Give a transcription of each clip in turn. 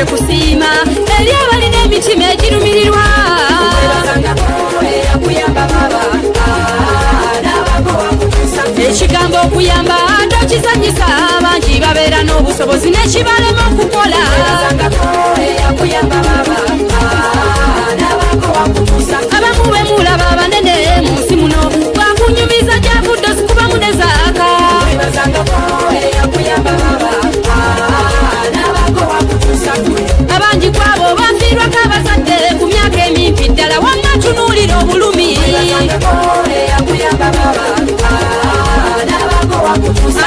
Kusima eli abalina emitima egirumirirwa ekigambo okuyamba ndokizanyisa abangi babeera n'obusobozi n'ekibalema okukola abamu be mulaba abanene mu nsi muno bakunyumiza gyavudde zikubamu ne zaaka abangi kwabo bafiirwako abazadde ku myaka emimpi ddala wamma tunuulira obulumi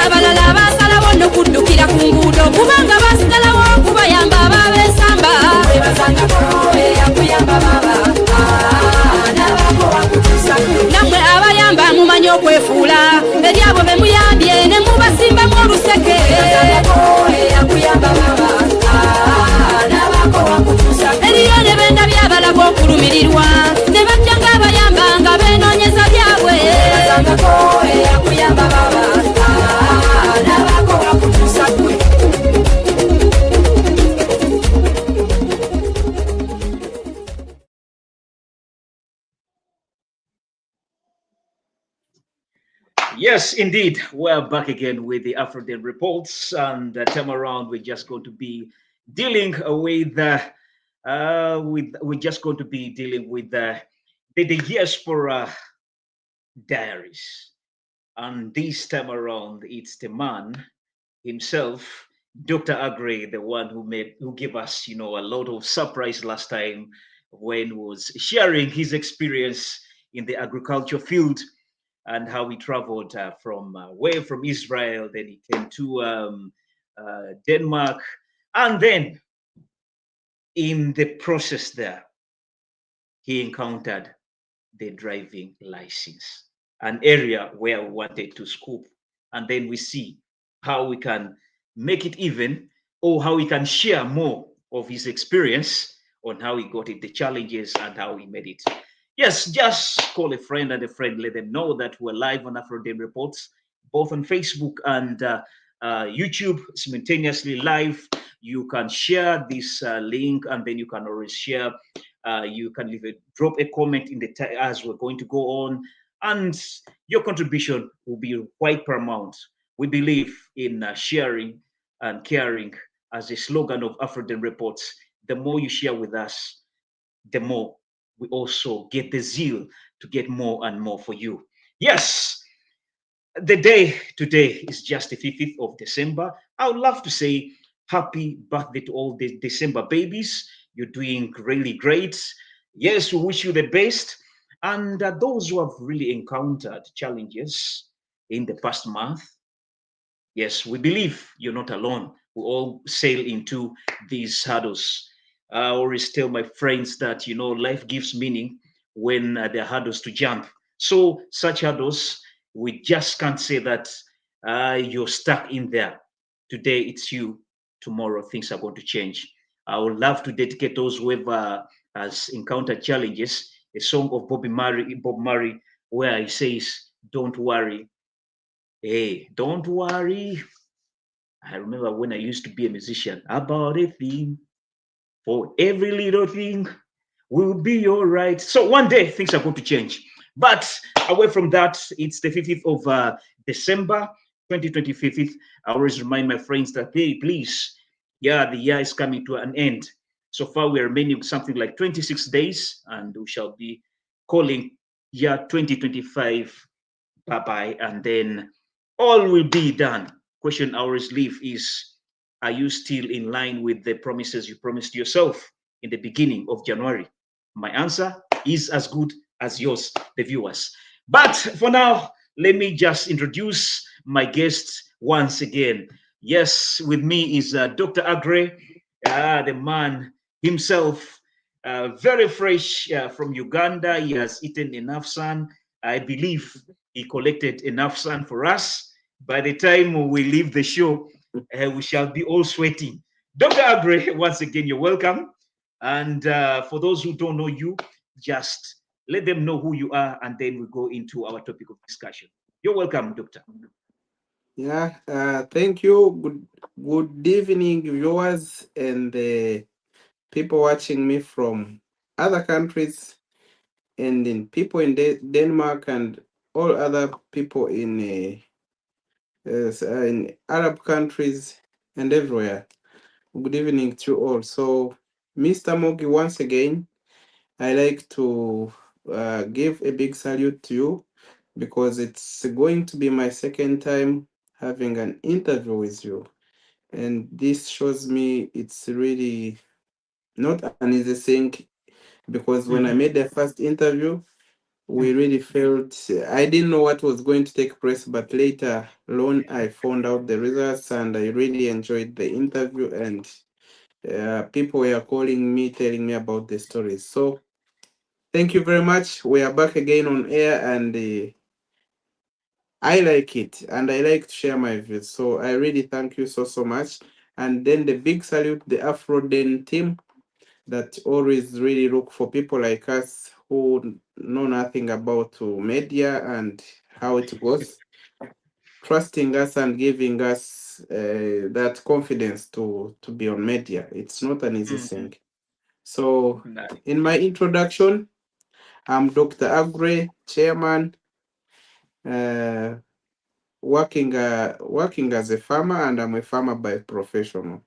abalala basalawo n'okuddukira ku nguudo kubanga basigalawo okubayamba ababeesamba nammwe abayamba mumanyi okwefuula eri abo be muyambye ne mubasimbamu oluseke eriyo ne bendabye abalaga okulumirirwa ne bajja ng'abayamba nga beenoonyeza byabwe Yes, indeed. We're back again with the Afro-Day reports, and the time around we're just going to be dealing with the Diaspora Diaries, and this time around it's the man himself, Dr. Aggrey, the one who gave us, a lot of surprise last time when he was sharing his experience in the agriculture field and how he traveled from Israel, then he came to Denmark, and then in the process there, he encountered the driving license, an area where we wanted to scoop, and then we see how we can make it even, or how we can share more of his experience on how he got it, the challenges, and how he made it. Yes, just call a friend and a friend. Let them know that we're live on Afro-Day Reports, both on Facebook and YouTube, simultaneously live. You can share this link, and then you can always share. You can drop a comment in the as we're going to go on, and your contribution will be quite paramount. We believe in sharing and caring as a slogan of Afro-Day Reports. The more you share with us, the more we also get the zeal to get more and more for you. Yes, the day today is just the 5th of December. I would love to say happy birthday to all the December babies. You're doing really great. Yes, we wish you the best. And those who have really encountered challenges in the past month, yes, we believe you're not alone. We all sail into these hurdles. I always tell my friends that, life gives meaning when there are hurdles to jump. So such hurdles, we just can't say that you're stuck in there. Today it's you. Tomorrow things are going to change. I would love to dedicate those whoever has encountered challenges, a song of Bob Marley, where he says, "Don't worry. Hey, don't worry." I remember when I used to be a musician, about a thing. For every little thing will be all right. So one day things are going to change. But away from that, it's the 5th of December, 2025. I always remind my friends that, hey, please, the year is coming to an end. So far, we are remaining something like 26 days, and we shall be calling year 2025 bye-bye, and then all will be done. Question I always leave is, are you still in line with the promises you promised yourself in the beginning of January? My answer is as good as yours, the viewers. But for now, let me just introduce my guest once again. Yes, with me is Dr. Aggrey, the man himself, very fresh from Uganda. He has eaten enough sun. I believe he collected enough sun for us. By the time we leave the show, we shall be all sweating. Dr. Aggrey, once again, you're welcome. And for those who don't know you, just let them know who you are, and then we go into our topic of discussion. You're welcome, Doctor. Yeah, thank you. Good evening, viewers and the people watching me from other countries and in people in Denmark and all other people in Arab countries and everywhere. Good evening to you all. So, Mr. Mogi, once again, I like to give a big salute to you because it's going to be my second time having an interview with you. And this shows me it's really not an easy thing because when I made Mhm. the first interview, we really felt I didn't know what was going to take place, but later on I found out the results and I really enjoyed the interview and people were calling me, telling me about the stories. So thank you very much. We are back again on air and I like it and I like to share my views. So I really thank you so much. And then the big salute, the Afro Den team that always really look for people like us who know nothing about media and how it goes, trusting us and giving us that confidence to be on media. It's not an easy Mhm. thing. So, Nice. in my introduction, I'm Dr. Aggrey, chairman, uh, working as a farmer, and I'm a farmer by professional.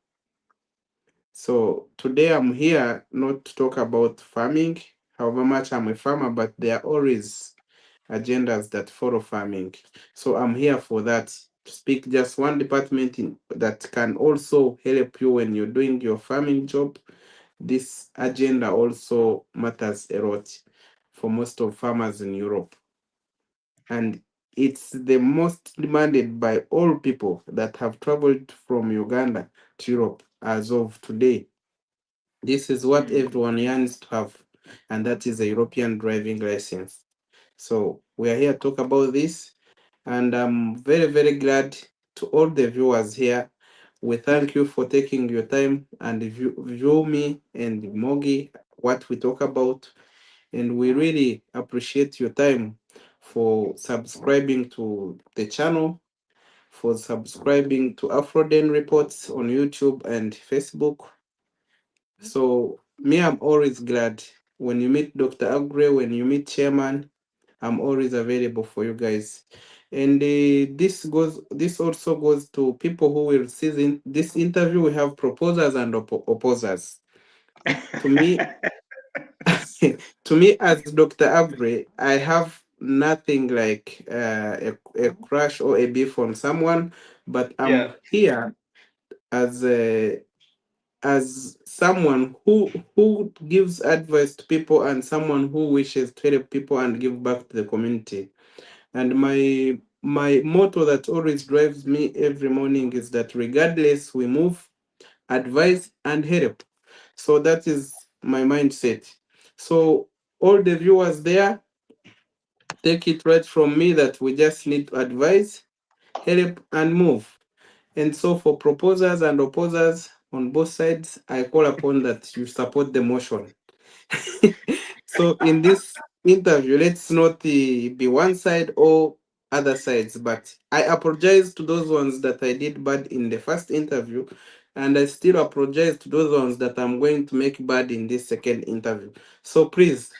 So today I'm here not to talk about farming, however much I'm a farmer, but there are always agendas that follow farming. So I'm here for that, to speak just one department that can also help you when you're doing your farming job. This agenda also matters a lot for most of farmers in Europe. And it's the most demanded by all people that have traveled from Uganda to Europe as of today. This is what Mhm. everyone yearns to have, and that is a European driving license. So we are here to talk about this, and I'm very glad to all the viewers here. We thank you for taking your time and view me and Mogi what we talk about, and we really appreciate your time for subscribing to the channel, for subscribing to Afroden Reports on YouTube and Facebook. So me, I'm always glad when you meet Dr. Agre, when you meet Chairman, I'm always available for you guys. And this also goes to people who will see this interview. We have proposers and opposers. To me, to me as Dr. Agre, I have nothing like a crush or a beef on someone, but Yeah. I'm here as a as someone who gives advice to people and someone who wishes to help people and give back to the community. And my motto that always drives me every morning is that regardless we move, advise and help. So that is my mindset. So all the viewers there, take it right from me that we just need to advise, help and move. And so for proposers and opposers on both sides, I call upon that you support the motion. So in this interview, let's not be one side or other sides, but I apologize to those ones that I did bad in the first interview, and I still apologize to those ones that I'm going to make bad in this second interview. So please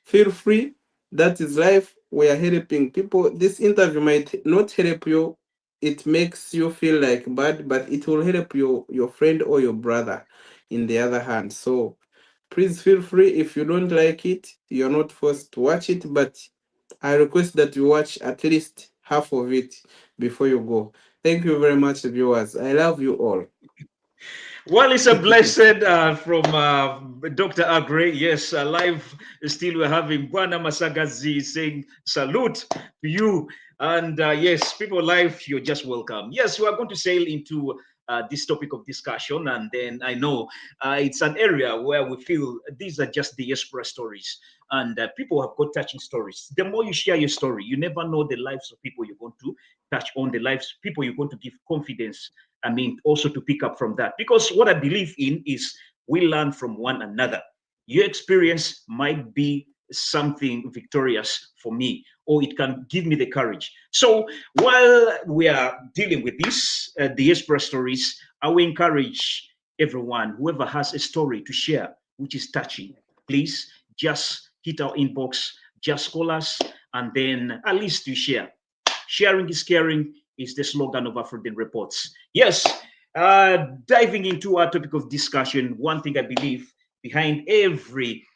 feel free. That is life. We are helping people. This interview might not help you. It makes you feel like bad, but it will help your friend or your brother in the other hand. So please feel free. If you don't like it, you're not forced to watch it, but I request that you watch at least half of it before you go. Thank you very much, viewers. I love you all. Well, it's a blessed from Dr. Agre. Yes, live still we're having Bwana Masagazi saying salute to you. And yes, people live, you're just welcome. Yes, we are going to sail into this topic of discussion. And then I know it's an area where we feel these are just diaspora stories, and people have got touching stories. The more you share your story, you never know the lives of people you're going to touch on, the lives of people you're going to give confidence. I mean, also to pick up from that, because what I believe in is we learn from one another. Your experience might be something victorious for me, or it can give me the courage. So while we are dealing with this diaspora stories, I will encourage everyone, whoever has a story to share which is touching, please just hit our inbox, just call us, and then at least you share. Sharing is caring is the slogan of Afroden Reports. Yes, diving into our topic of discussion, one thing I believe behind every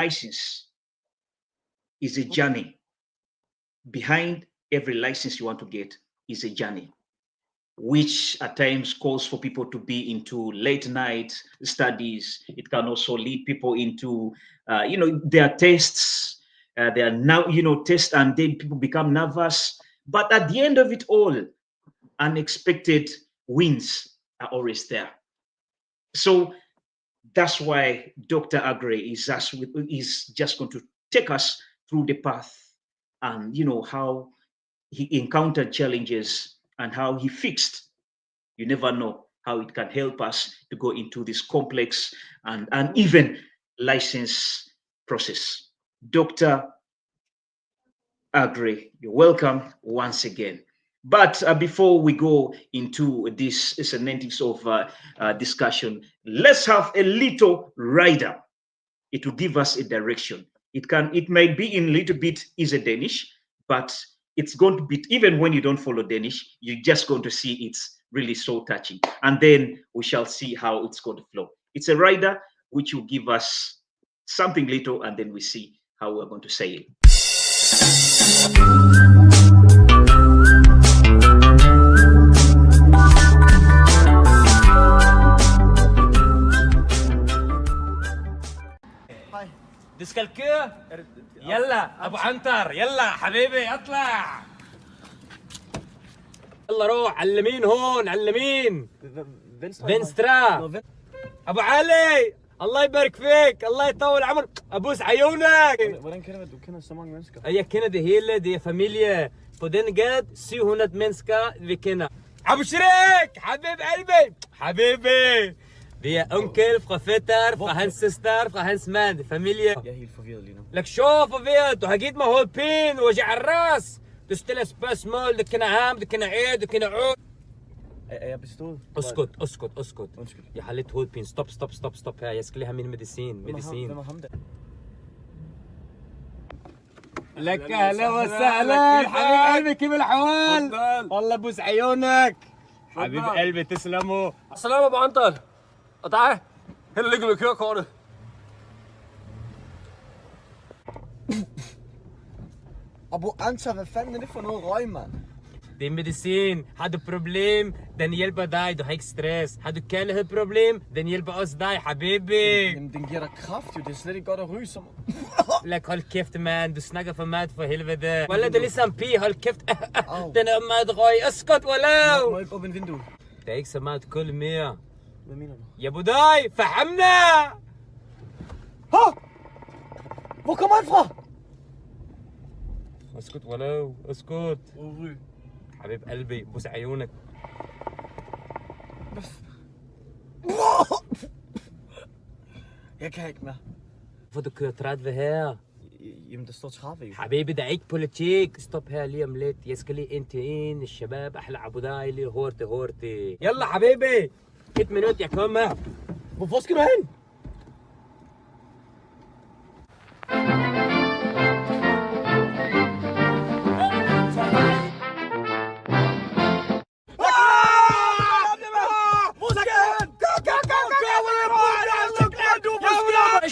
license is a journey. Behind every license you want to get is a journey, which at times calls for people to be into late night studies. It can also lead people into their tests. They are now tests, and then people become nervous. But at the end of it all, unexpected wins are always there. So that's why Dr. Aggrey is just going to take us through the path, and how he encountered challenges and how he fixed. You never know how it can help us to go into this complex and even license process. Dr. Aggrey, you're welcome once again. But before we go into this semantics of discussion, let's have a little rider. It will give us a direction. It might be in a little bit easy Danish, but it's going to be, even when you don't follow Danish, you're just going to see it's really so touching. And then we shall see how it's going to flow. It's a rider which will give us something little, and then we see how we're going to say it. ديسكالكير يلا ابو عنتر يلا حبيبي اطلع يلا روح على اليمين هون على اليمين فينسترا ابو علي الله يبارك فيك الله يطول عمرك ابوس عيونك Hvordan kender du kender så mange mennesker? Jeg kender det hele, det er familie. På den gade 700 mennesker vi kender. Abu Shrik, حبيب قلبي حبيبي. Vi er onkel fra fætter, fra hans søster, fra hans mand, familie. Jeg er helt forvirret lige nu. لك شو forvirret, du har givet mig hovedpine, وجع الراس. Du stiller spørgsmål, du kender ham, du kender du kender ud. Er jeg bestået? اسكت. Undskyld. Jeg har lidt hovedpine. Stop her. Jeg skal lige have min medicin. Hvem er ham der? لك اهلا وسهلا حبيب قلبي كيف الحوال؟ والله بوس عيونك حبيب قلبي تسلموا. السلام ابو عنتر. Og dig, held og lykke med kørekortet. Abu Anta, hvad fanden er det for noget røg, mand? Det er medicin. Har du problem, den hjælper dig. Du har ikke stress. Har du kærlighedsproblem, den hjælper også dig, habibi. Jamen, den giver dig kraft, jo. Det er slet ikke godt at ryge som... Lad hold kæft, mand. Du snakker for meget for helvede. Wallah, det er ligesom pige. Hold kæft. Den er meget røg. Skot, wallah. Må jeg ikke åbne vinduet? Der er ikke så meget kul mere. Hvad mener du? يا ابو داي فهمنا. Hvor kommer han fra? اسكت ولو اسكت. Ryg. حبيب قلبي بوس عيونك. Jeg kan ikke mere. Hvorfor du kører 30 her? Jamen, der står 30 jo. حبيبي ده عيد بوليتيك. ستوب هير ليه مليت يسكلي انت ان الشباب احلى عبوداي لي هورتي يلا حبيبي 1 minut jeg kommer. Hvor skal du hen?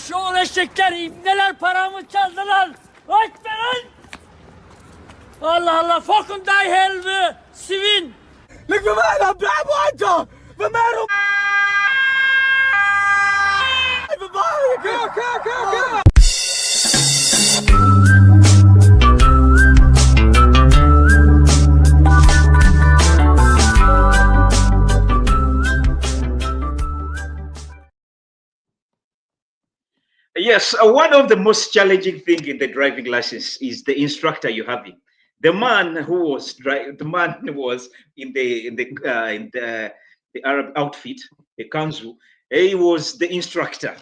Şoğlu eşekler, ibneler paramı çaldılar. Aç verin. Allah, fucking die helvede, svin. Læg mig med dig, Abu Anta! Hvad med du? Kør! Yes, one of the most challenging thing in the driving license is the instructor you having. The man who was in the Arab outfit, the kanzu. He was the instructor,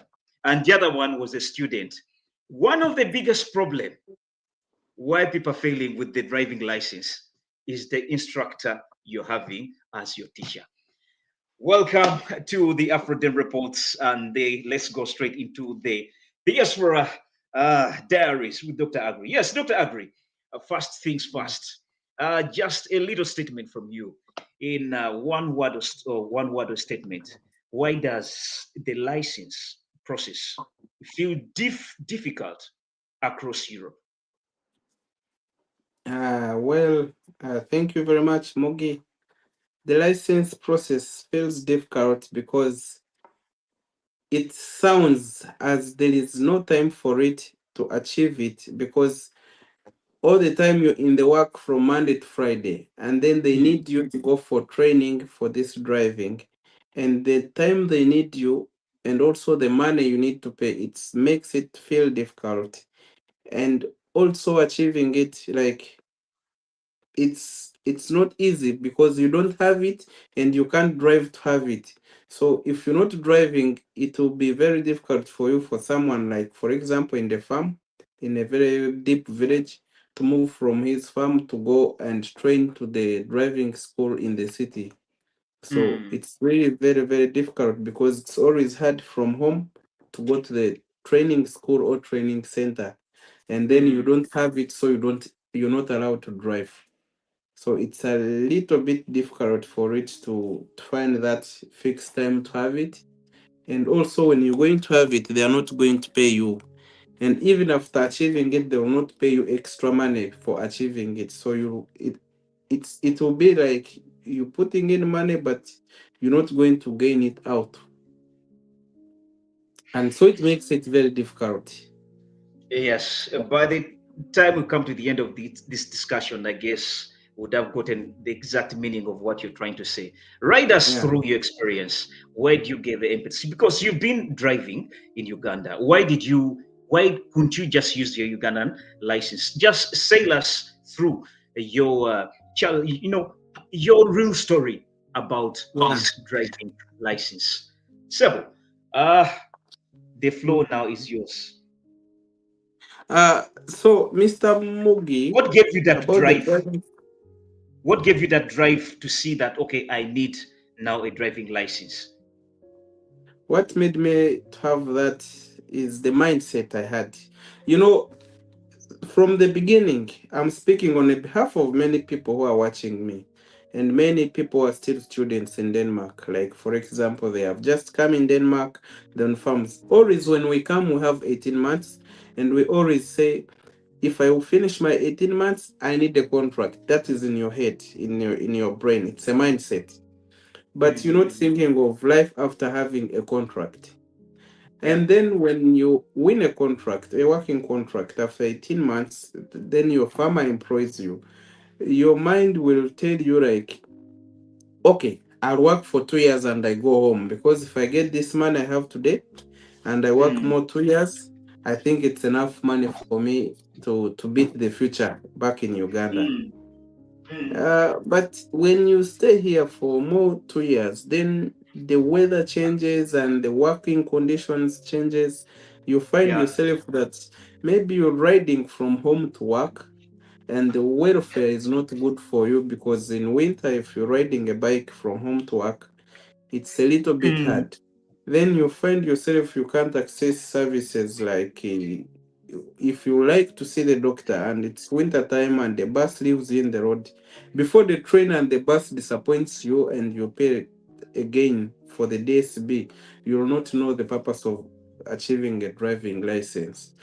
and the other one was a student. One of the biggest problem why people are failing with the driving license is the instructor you're having as your teacher. Welcome to the Afroden Reports, and let's go straight into the Diaspora Diaries with Dr. Aggrey. Yes, Dr. Aggrey, first things first. Just a little statement from you in one word or statement. Why does the license process feel difficult across Europe? Well, thank you very much, Mogi. The license process feels difficult because it sounds as there is no time for it to achieve it, because all the time you're in the work from Monday to Friday, and then they need you to go for training for this driving, and the time they need you and also the money you need to pay, it makes it feel difficult. And also achieving it, like, it's not easy because you don't have it and you can't drive to have it. So if you're not driving, it will be very difficult for you, for someone like, for example, in the farm, in a very deep village, to move from his farm to go and train to the driving school in the city. So Mm, it's really very, very difficult because it's always hard from home to go to the training school or training center, and then you mm, don't have it, so you're not allowed to drive. So it's a little bit difficult for it to find that fixed time to have it. And also, when you're going to have it, they are not going to pay you. And even after achieving it, they will not pay you extra money for achieving it. So it will be like you putting in money, but you're not going to gain it out. And so it makes it very difficult. yes, by the time we come to the end of this discussion, I guess would have gotten the exact meaning of what you're trying to say. Ride us Yeah. through your experience. Where do you get the empathy? Because you've been driving in Uganda. Why couldn't you just use your Ugandan license? Just sail us through your your real story about Yeah. this driving license. Sebo, uh, the floor now is yours. So Mr. Mugi, What gave you that about the drive? driving. What gave you that drive to see that, okay, I need now a driving license? What made me to have that is the mindset I had. You know, from the beginning, I'm speaking on behalf of many people who are watching me. And many people are still students in Denmark. Like, for example, they have just come in Denmark, then farms. Always when we come, we have 18 months. And we always say, if I will finish my 18 months, I need a contract. That is in your head, in your brain. It's a mindset. But you're not Mm-hmm. thinking of life after having a contract. Yeah. And then when you win a contract, a working contract, after 18 months, then your farmer employs you. Your mind will tell you, like, okay, I'll work for 2 years and I go home, because if I get this money I have today and I work Mm, more 2 years, I think it's enough money for me to beat the future back in Uganda. mm, mm. But when you stay here for more 2 years, then the weather changes and the working conditions changes. You find Yeah. yourself that maybe you're riding from home to work, and the welfare is not good for you, because in winter, if you're riding a bike from home to work, it's a little bit Mm, hard. Then you find yourself you can't access services like, if you like to see the doctor and it's winter time and the bus leaves in the road, before the train and the bus disappoints you and you pay again for the DSB, you will not know the purpose of achieving a driving license.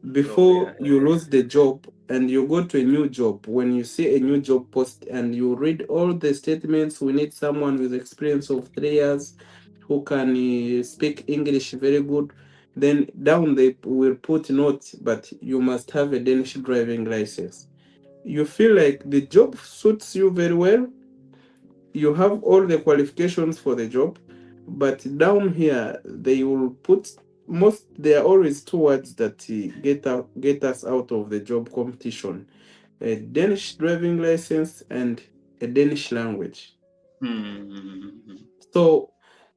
oh, Before yeah. you lose the job and you go to a new job, when you see a new job post and you read all the statements, we need someone with experience of 3 years who can speak English very good. Then down they will put notes, but you must have a Danish driving license. You feel like the job suits you very well, you have all the qualifications for the job, but down here they will put there are always two words that get us out of the job competition: a Danish driving license and a Danish language. Mm. So,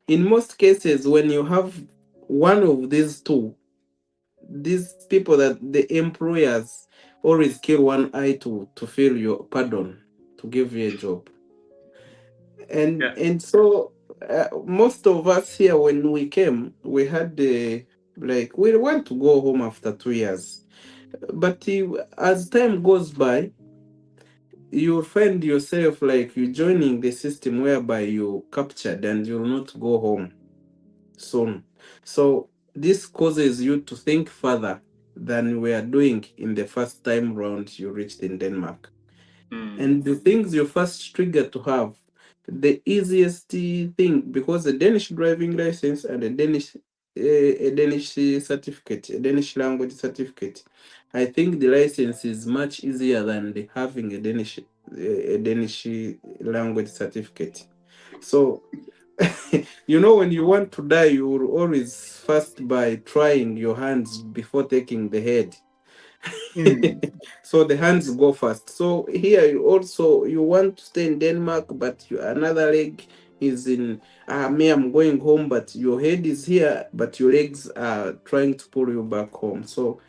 in most cases, when you have one of these two, these people that the employers always kill one eye to fill your pardon, to give you a job. Yeah. And so most of us here, when we came, we had the like we want to go home after 2 years, but as time goes by, you find yourself like you joining the system whereby you captured and you'll not go home soon. So this causes you to think further than we are doing in the first time round you reached in Denmark. Mm. And the things you first trigger to have, the easiest thing, because a Danish driving license and a Danish certificate, a Danish language certificate, I think the license is much easier than having a Danish language certificate. So when you want to die, you will always first by trying your hands before taking the head. Mm. So the hands go first. So here you want to stay in Denmark, but another leg is in me. I'm going home, but your head is here, but your legs are trying to pull you back home. So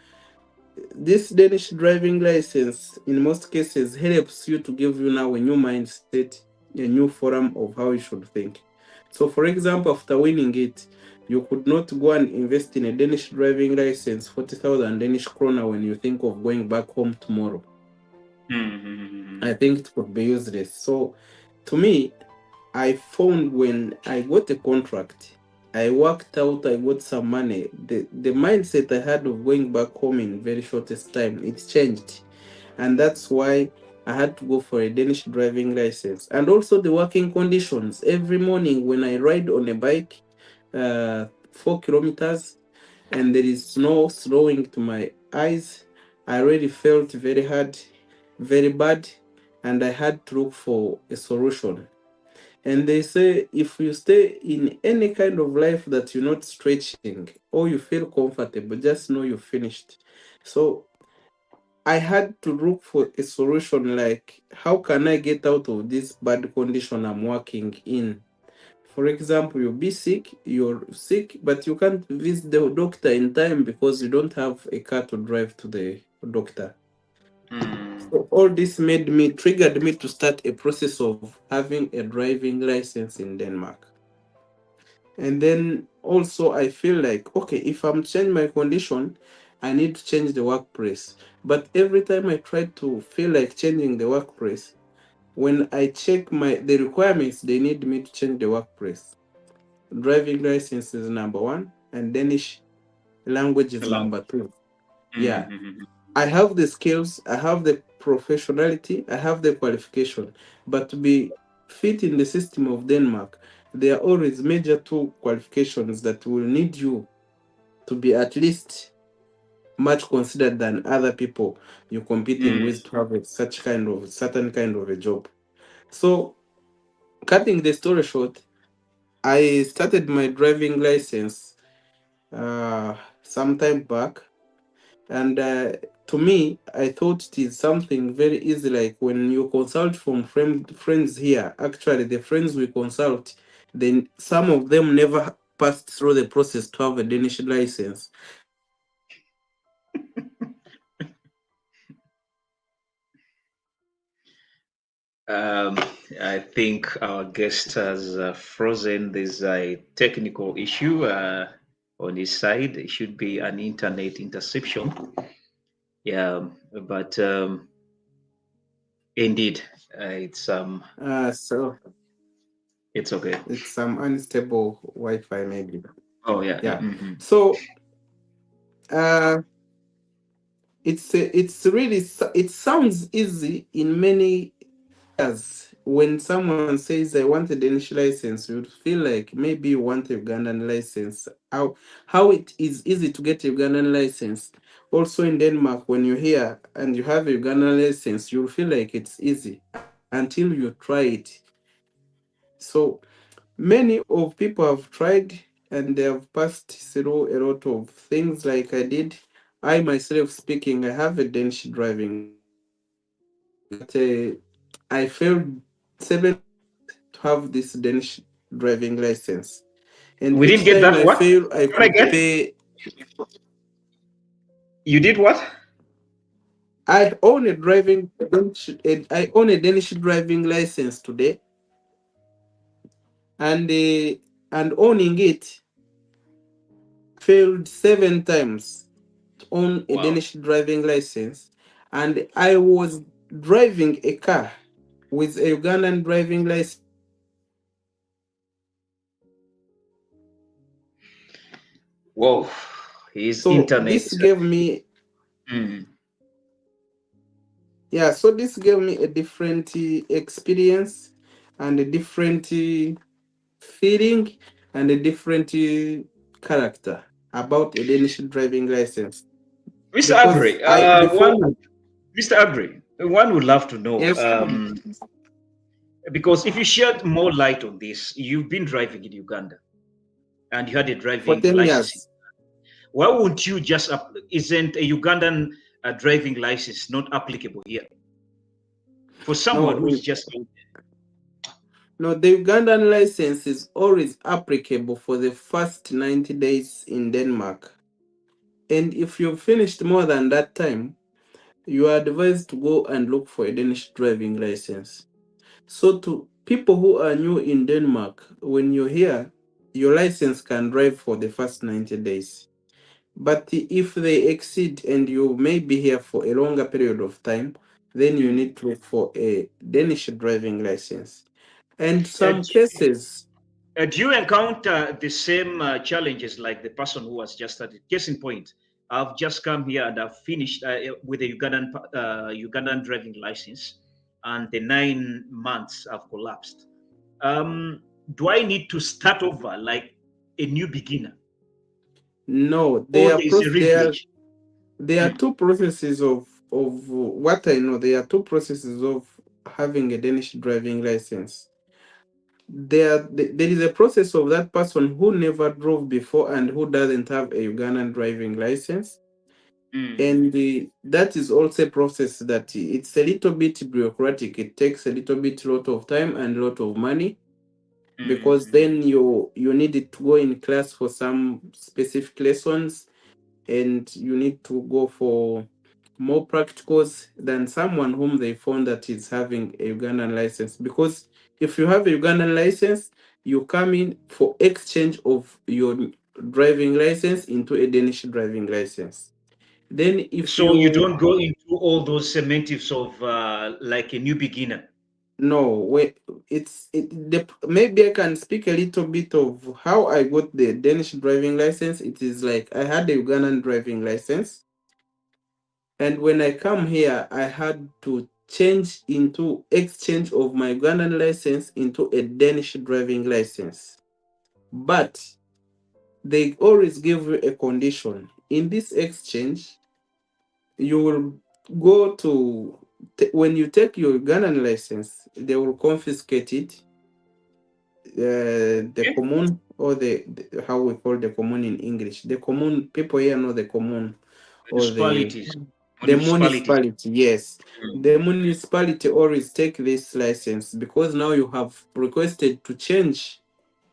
this Danish driving license, in most cases, helps you to give you now a new mindset, a new forum of how you should think. So, for example, after winning it, you could not go and invest in a Danish driving license, 40,000 Danish krona, when you think of going back home tomorrow. Mm. I think it could be useless. So, to me, I found when I got a contract, I worked out, I got some money. The mindset I had of going back home in very shortest time, it changed. And that's why I had to go for a Danish driving license. And also the working conditions. Every morning when I ride on a bike, 4 kilometers, and there is snow slowing to my eyes, I already felt very hard, very bad, and I had to look for a solution. And they say if you stay in any kind of life that you're not stretching or you feel comfortable, just know you're finished. So I had to look for a solution like how can I get out of this bad condition I'm working in? For example, you're sick, but you can't visit the doctor in time because you don't have a car to drive to the doctor. Mm. So all this triggered me to start a process of having a driving license in Denmark. And then also I feel like, okay, if I'm changing my condition, I need to change the workplace. But every time I try to feel like changing the workplace, when I check the requirements, they need me to change the workplace. Driving license is number one, and Danish language is Hello. number two. Yeah. Mm. I have the skills, I have the professionality, I have the qualification, but to be fit in the system of Denmark, there are always major two qualifications that will need you to be at least much considered than other people you're competing Mm. with to have such kind of certain kind of a job. So, cutting the story short, I started my driving license some time back. And to me, I thought it is something very easy. Like when you consult from friends here, actually, the friends we consult, then some of them never passed through the process to have a Danish license. Um, I think our guest has frozen. There's a technical issue on his side. It should be an internet interception. Yeah, but indeed, So it's okay. it's some unstable Wi-Fi maybe. Oh yeah, yeah. Yeah. Mm-hmm. So uh, it's really it sounds easy in many. Yes, when someone says I want a Danish license, you would feel like maybe you want a Ugandan license. How it is easy to get a Ugandan license. Also in Denmark, when you're here and you have a Ugandan license, you'll feel like it's easy until you try it. So many of people have tried. and they have passed through a lot of things like I did. I myself speaking, I have a Danish driving license, but I failed 7 to have this Danish driving license. And We didn't each get time that. I What? fail, I Come could again? pay. You did what? I own a I own a Danish driving license today, and owning it failed 7 times to own a Wow. Danish driving license, and I was driving a car with a Ugandan driving license. Whoa. His So internet this is. gave me Mm. Yeah, so this gave me a different experience and a different feeling and a different character about a Danish driving license. Mr. Because Aggrey, I before Mr. Aggrey, one would love to know, yes, because if you shed more light on this, you've been driving in Uganda and you had a for driving 10 license. years. Why won't you just isn't a Ugandan driving license not applicable here for someone No, who's just no, the Ugandan license is always applicable for the first 90 days in Denmark. And if you've finished more than that time, you are advised to go and look for a Danish driving license. So to people who are new in Denmark, when you're here, your license can drive for the first 90 days. But if they exceed and you may be here for a longer period of time, then you Mm. need to look for a Danish driving license. And Uh, some cases, do you encounter the same challenges like the person who has just started? Case in point, I've just come here and I've finished with a Ugandan driving license, and the 9 months have collapsed. Do I need to start over like a new beginner, no, or there is a replay? there are Mm. two processes of what I know. There are two processes of having a Danish driving license. There is a process of that person who never drove before and who doesn't have a Ugandan driving license. Mm. And that is also a process that it's a little bit bureaucratic. It takes a little bit lot of time and a lot of money, because Mm. then you need to go in class for some specific lessons, and you need to go for more practicals than someone whom they found that is having a Ugandan license. Because if you have a Ugandan license, you come in for exchange of your driving license into a Danish driving license. Then if So you you don't go into all those semantics of like a new beginner. no wait maybe I can speak a little bit of how I got the Danish driving license. It is like I had a Ugandan driving license, and when I come here, I had to change into exchange of my Ugandan license into a Danish driving license. But they always give you a condition. In this exchange, you will go to when you take your Ugandan license, they will confiscate it. The Okay. commune, or the how we call the commune in English. The commune, people here know the commune, or Municipalities. the Municipalities. municipality. Yes, Mm. the municipality always take this license, because now you have requested to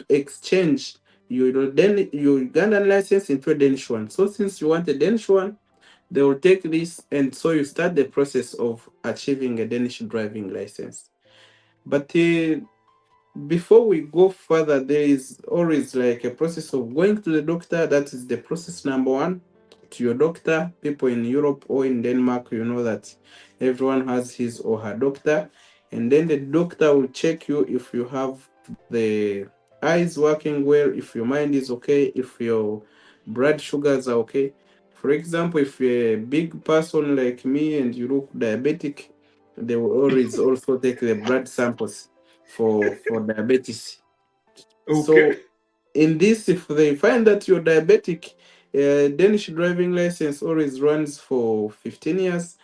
exchange your Ugandan license into a Danish one. So since you want a Danish one, they will take this, and so you start the process of achieving a Danish driving license. But before we go further, there is always like a process of going to the doctor. That is the process number one. To your doctor. People in Europe or in Denmark, you know that everyone has his or her doctor. And then the doctor will check you if you have the eyes working well, if your mind is okay, if your blood sugars are okay. For example, if you're a big person like me and you look diabetic, they will always also take the blood samples for diabetes. Okay. So in this, if they find that you're diabetic, Danish driving license always runs for 15 years.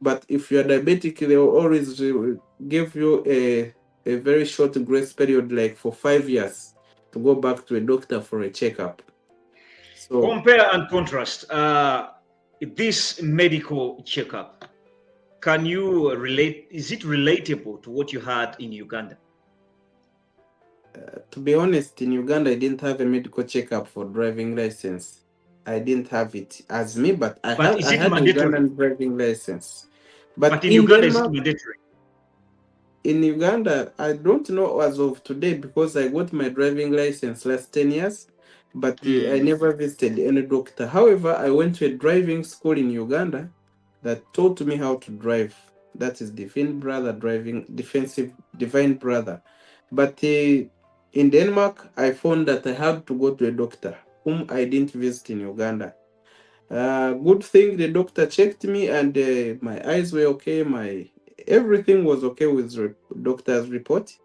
But if you're diabetic, they will always give you a very short grace period, like for 5 years. to go back to a doctor for a checkup. So Compare and contrast this medical checkup. Can you relate? Is it relatable to what you had in Uganda? to be honest, in Uganda, I didn't have a medical checkup for driving license. I didn't have it as me, but But is I it had mandatory? Ugandan driving license. But But in in Uganda, is it Denmark, mandatory? in Uganda, I don't know as of today because I got my driving license last 10 years, but I never visited any doctor. However, I went to a driving school in Uganda that taught me how to drive. That is Divine Brother. But in Denmark, I found that I had to go to a doctor whom I didn't visit in Uganda. Good thing the doctor checked me and my eyes were okay. My everything was okay with doctor's report. And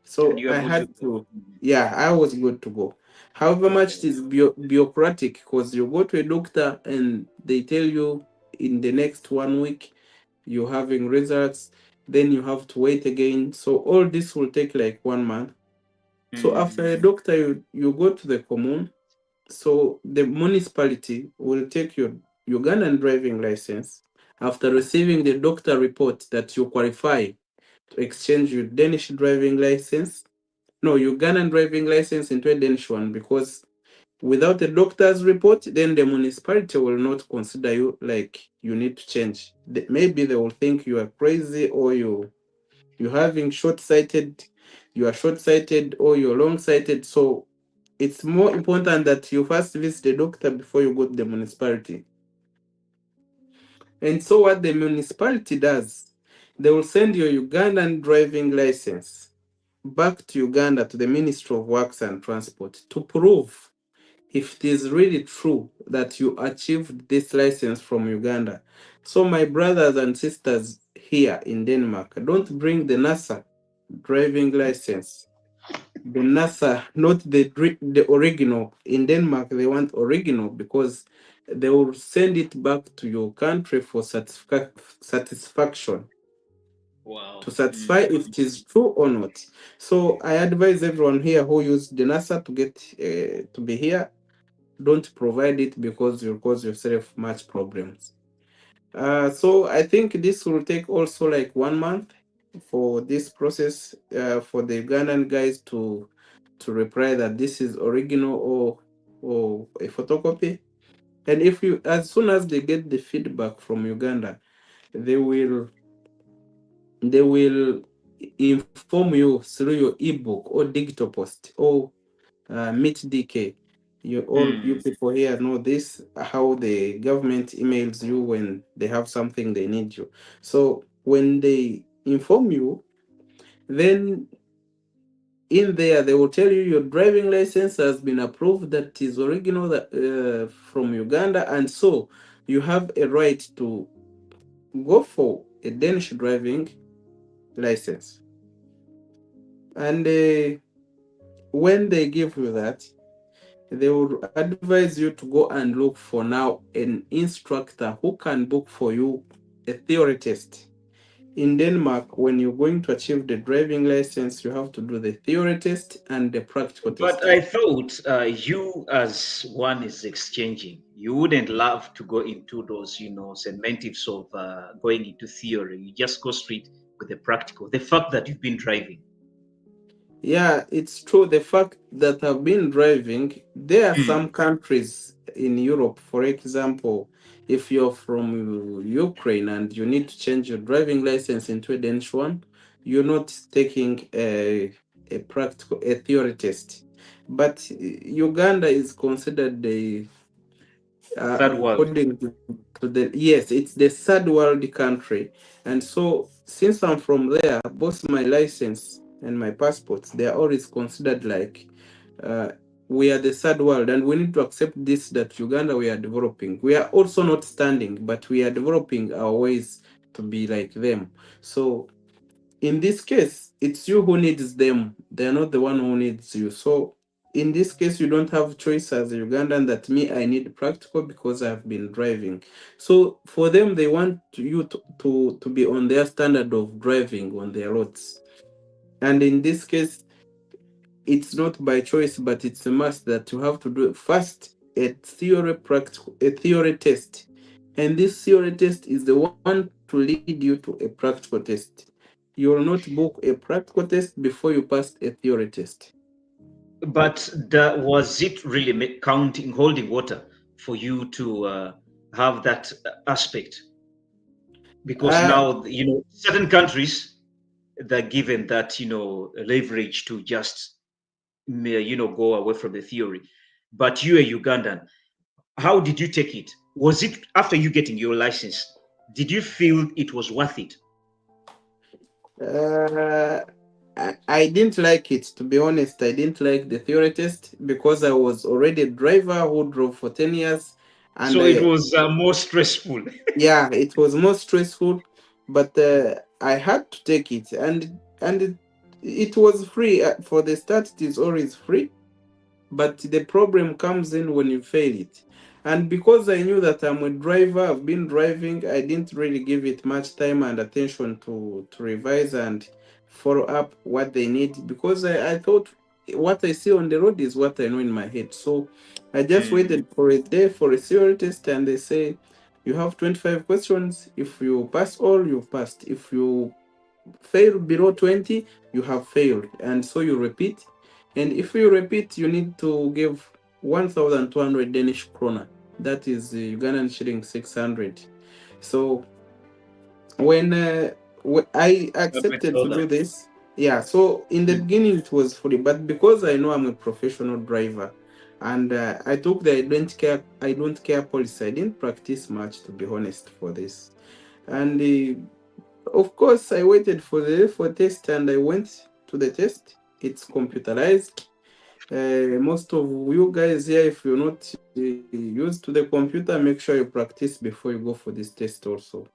So you are I good to had go. to, yeah, I was good to go. However much it Okay. is bureaucratic because you go to a doctor and they tell you in the next 1 week you're having results, then you have to wait again. So all this will take like 1 month. So after a doctor, you go to the commune. So the municipality will take your Ugandan driving license after receiving the doctor report that you qualify to exchange your Danish driving license. No, Ugandan driving license into a Danish one because without a doctor's report, then the municipality will not consider you like you need to change. Maybe they will think you are crazy or you're having you are short-sighted or you're long-sighted. So it's more important that you first visit the doctor before you go to the municipality. And so what the municipality does, they will send your Ugandan driving license back to Uganda to the Ministry of Works and Transport to prove if it is really true that you achieved this license from Uganda. So my brothers and sisters here in Denmark, don't bring the NASA driving license. The NASA, not the original. In Denmark, they want original because they will send it back to your country for satisfaction Wow. to satisfy if it is true or not. So I advise everyone here who use the NASA to get to be here, don't provide it because you'll cause yourself much problems. So I think this will take also like 1 month for this process for the Ugandan guys to reply that this is original or a photocopy. And if you, as soon as they get the feedback from Uganda, they will inform you through your ebook or digital post or Meet DK. All you people here know this, how the government emails you when they have something they need you. So when they inform you, then in there they will tell you your driving license has been approved, that is original from Uganda, and so you have a right to go for a Danish driving license. And when they give you that, they would advise you to go and look for now an instructor who can book for you a theory test. In Denmark, when you're going to achieve the driving license, you have to do the theory test and the practical test. But I thought you, as one is exchanging, you wouldn't love to go into those, semantics of going into theory. You just go straight with the practical. The fact that you've been driving. Yeah, it's true. The fact that I've been driving, there are some countries in Europe, for example, if you're from Ukraine and you need to change your driving license into a Danish one, you're not taking a theory test. But Uganda is considered Third world. according to the, yes, it's the third world country. And so since I'm from there, both my license and my passports, they are always considered like uh, we are the third world, and we need to accept this, that Uganda, we are developing. We are also not standing, but we are developing our ways to be like them. So in this case, it's you who needs them. They're not the one who needs you. So in this case, you don't have choice as a Ugandan that me, I need practical because I've been driving. So for them, they want you to be on their standard of driving on their roads. And in this case, it's not by choice, but it's a must that you have to do first a theory test. And this theory test is the one to lead you to a practical test. You will not book a practical test before you pass a theory test. But was it really counting, holding water for you to have that aspect? Because Uh, now, certain countries, they're given that, leverage to just, go away from the theory. But you, a Ugandan, how did you take it? Was it after you getting your license? Did you feel it was worth it? uh, I didn't like it, to be honest. I didn't like the theory test because I was already a driver who drove for 10 years. And So it was more stressful. yeah, it was more stressful, but I had to take it. And it was free. For the start, it is always free. But the problem comes in when you fail it. And because I knew that I'm a driver, I've been driving, I didn't really give it much time and attention to revise and follow up what they need, because I thought what I see on the road is what I know in my head. So I just Mm. waited for a day for a theory test, and they say you have 25 questions. If you pass all, you passed. If you fail below 20, you have failed. And so you repeat. And if you repeat, you need to give 1,200 Danish krona. That is Ugandan shilling 600. So when I accepted to $100. do this, yeah, so in the Mm. beginning it was free, but because I know I'm a professional driver, and I took the I don't care policy, I didn't practice much, to be honest, for this. And of course, I waited for test, and I went to the test. It's computerized. Most of you guys here, if you're not used to the computer, make sure you practice before you go for this test also,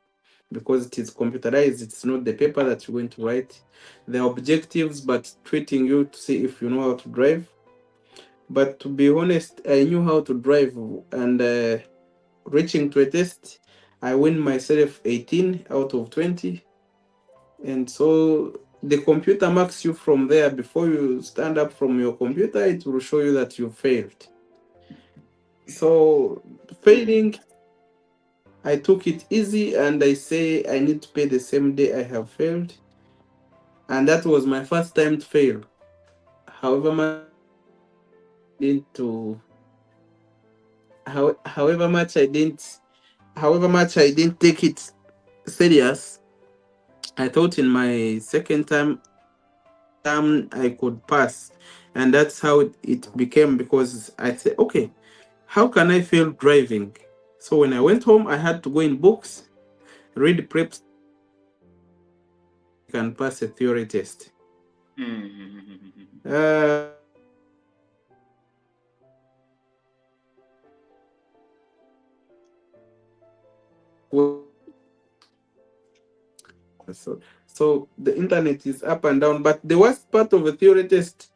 because it is computerized. It's not the paper that you're going to write. The objectives, but treating you to see if you know how to drive. But to be honest, I knew how to drive, and reaching to a test, I win myself 18 out of 20. And so the computer marks you from there. Before you stand up from your computer, it will show you that you failed. So failing, I took it easy, and I say I need to pay the same day I have failed. And that was my first time to fail. However much I didn't to however much I didn't take it serious. I thought in my second time I could pass. And that's how it became, because I said, okay, how can I fail driving? So when I went home, I had to go in books, read prep so I can pass a theory test. Mm. So the internet is up and down. But the worst part of a theory test,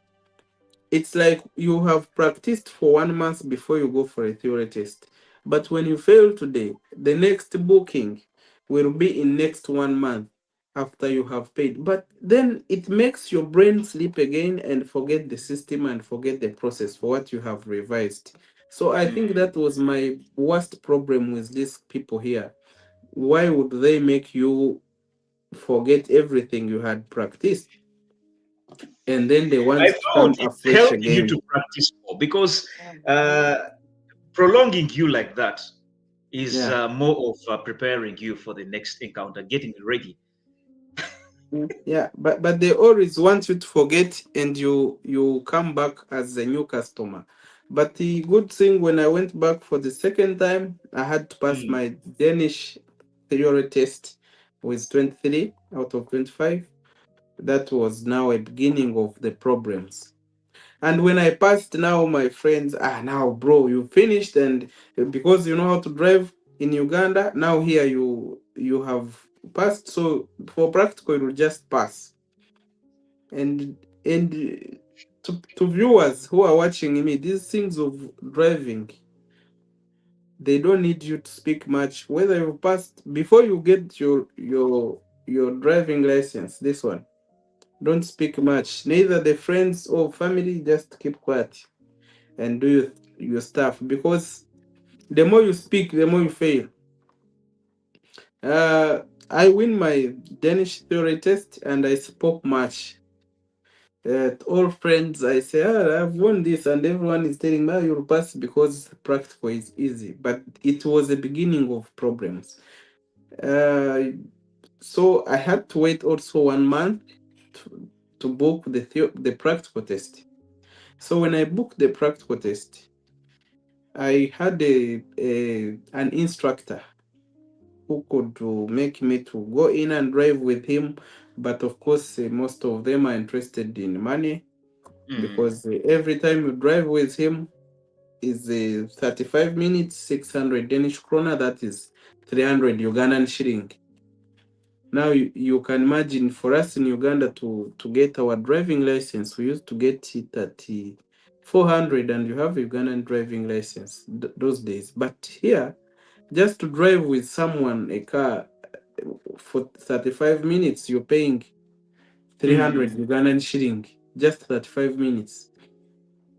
it's like you have practiced for 1 month before you go for a theory test. But when you fail today, the next booking will be in next 1 month after you have paid. But then it makes your brain sleep again and forget the system and forget the process for what you have revised. So I think Mm. that was my worst problem with these people here. Why would they make you forget everything you had practiced, and then they want I to found come it afresh helped you again? to practice more, because uh, prolonging you like that is Yeah. more of preparing you for the next encounter, getting ready. Yeah, but they always want you to forget, and you come back as a new customer. But the good thing, when I went back for the second time, I had to pass Mm. my Danish theory test with 23 out of 25. That was now a beginning of the problems. And when I passed, now my friends, now bro, you finished, and because you know how to drive in Uganda, now here you have passed. So for practical, you will just pass. And to viewers who are watching me, these things of driving, they don't need you to speak much. Whether you passed before you get your driving license, this one. Don't speak much. Neither the friends or family, just keep quiet and do your stuff. Because the more you speak, the more you fail. I win my Danish theory test and I spoke much. All friends, I say, I've won this, and everyone is telling me, you'll pass because practical is easy. But it was the beginning of problems. Uh, so I had to wait also 1 month to book the practical test. So when I booked the practical test, I had an instructor who could make me to go in and drive with him. But of course, most of them are interested in money because every time you drive with him is 35 minutes, 600 Danish krona, that is 300 Ugandan shilling. Now you can imagine for us in Uganda to get our driving license, we used to get it at 400 and you have Ugandan driving license those days. But here, just to drive with someone a car for 35 minutes, you're paying 300 Ugandan shilling, just 35 minutes.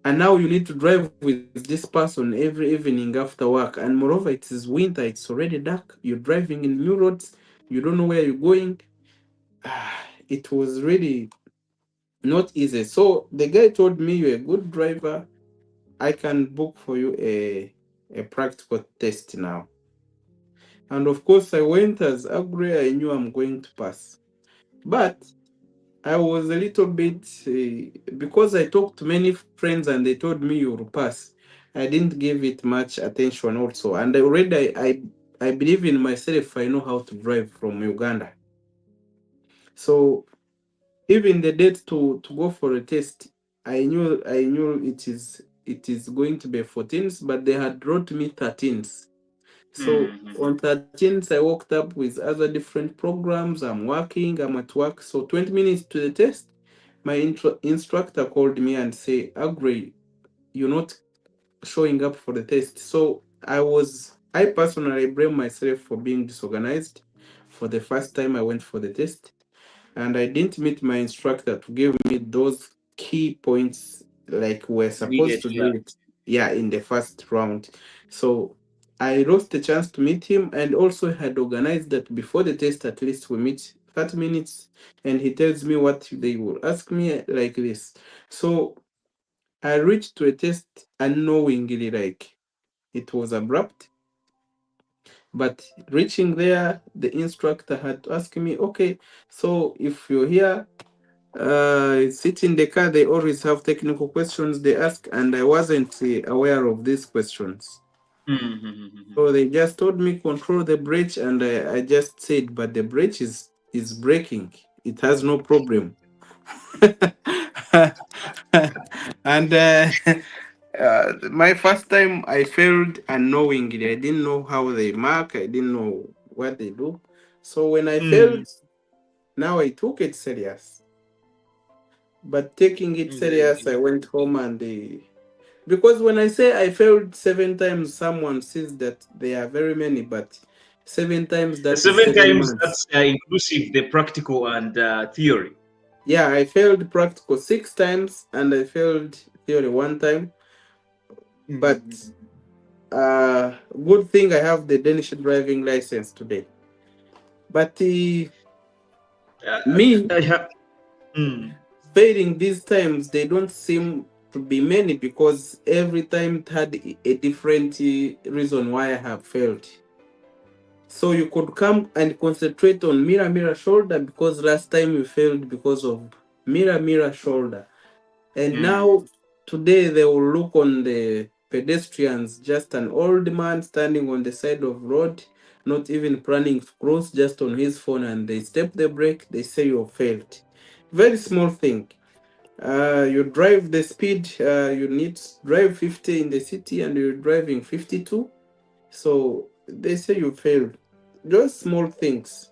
And now you need to drive with this person every evening after work. And moreover, it is winter, it's already dark. You're driving in new roads, you don't know where you're going. It was really not easy. So the guy told me, you're a good driver. I can book for you a practical test now. And of course, I went as Aggrey. I knew I'm going to pass. But I was a little bit, because I talked to many friends and they told me you'll pass. I didn't give it much attention also. And already I believe in myself. I know how to drive from Uganda. So even the date to go for a test, I knew it is going to be 14th, but they had wrote me 13th. So on 13th, I woke up with other different programs. I'm working, I'm at work. So 20 minutes to the test, my instructor called me and say, Aggrey, you're not showing up for the test. So I personally blame myself for being disorganized. For the first time I went for the test, and I didn't meet my instructor to give me those key points like we're supposed to do it. Yeah, in the first round. So I lost the chance to meet him, and also had organized that before the test, at least we meet 30 minutes and he tells me what they will ask me like this. So I reached to a test unknowingly, like it was abrupt. But reaching there, the instructor had to ask me, okay, so if you're here, sit in the car, they always have technical questions they ask, and I wasn't aware of these questions. So they just told me control the bridge, and I just said, but the bridge is breaking. It has no problem. And my first time I failed unknowingly. I didn't know how they mark. I didn't know what they do. So when I failed, now I took it serious. But taking it serious, I went home and because when I say I failed 7 times, someone says that there are very many, but 7 times, that is 7 times, 7 months. that's inclusive the practical and theory. Yeah, I failed practical 6 times and I failed theory 1 time. But good thing I have the Danish driving license today. But me failing these times, they don't seem to be many because every time it had a different reason why I have failed. So you could come and concentrate on mirror shoulder because last time you failed because of mirror shoulder. And now today they will look on the pedestrians, just an old man standing on the side of road, not even planning to cross, just on his phone, and they step the brake, they say you failed. Very small thing. You drive the speed, you need to drive 50 in the city and you're driving 52. So they say you failed. Just small things.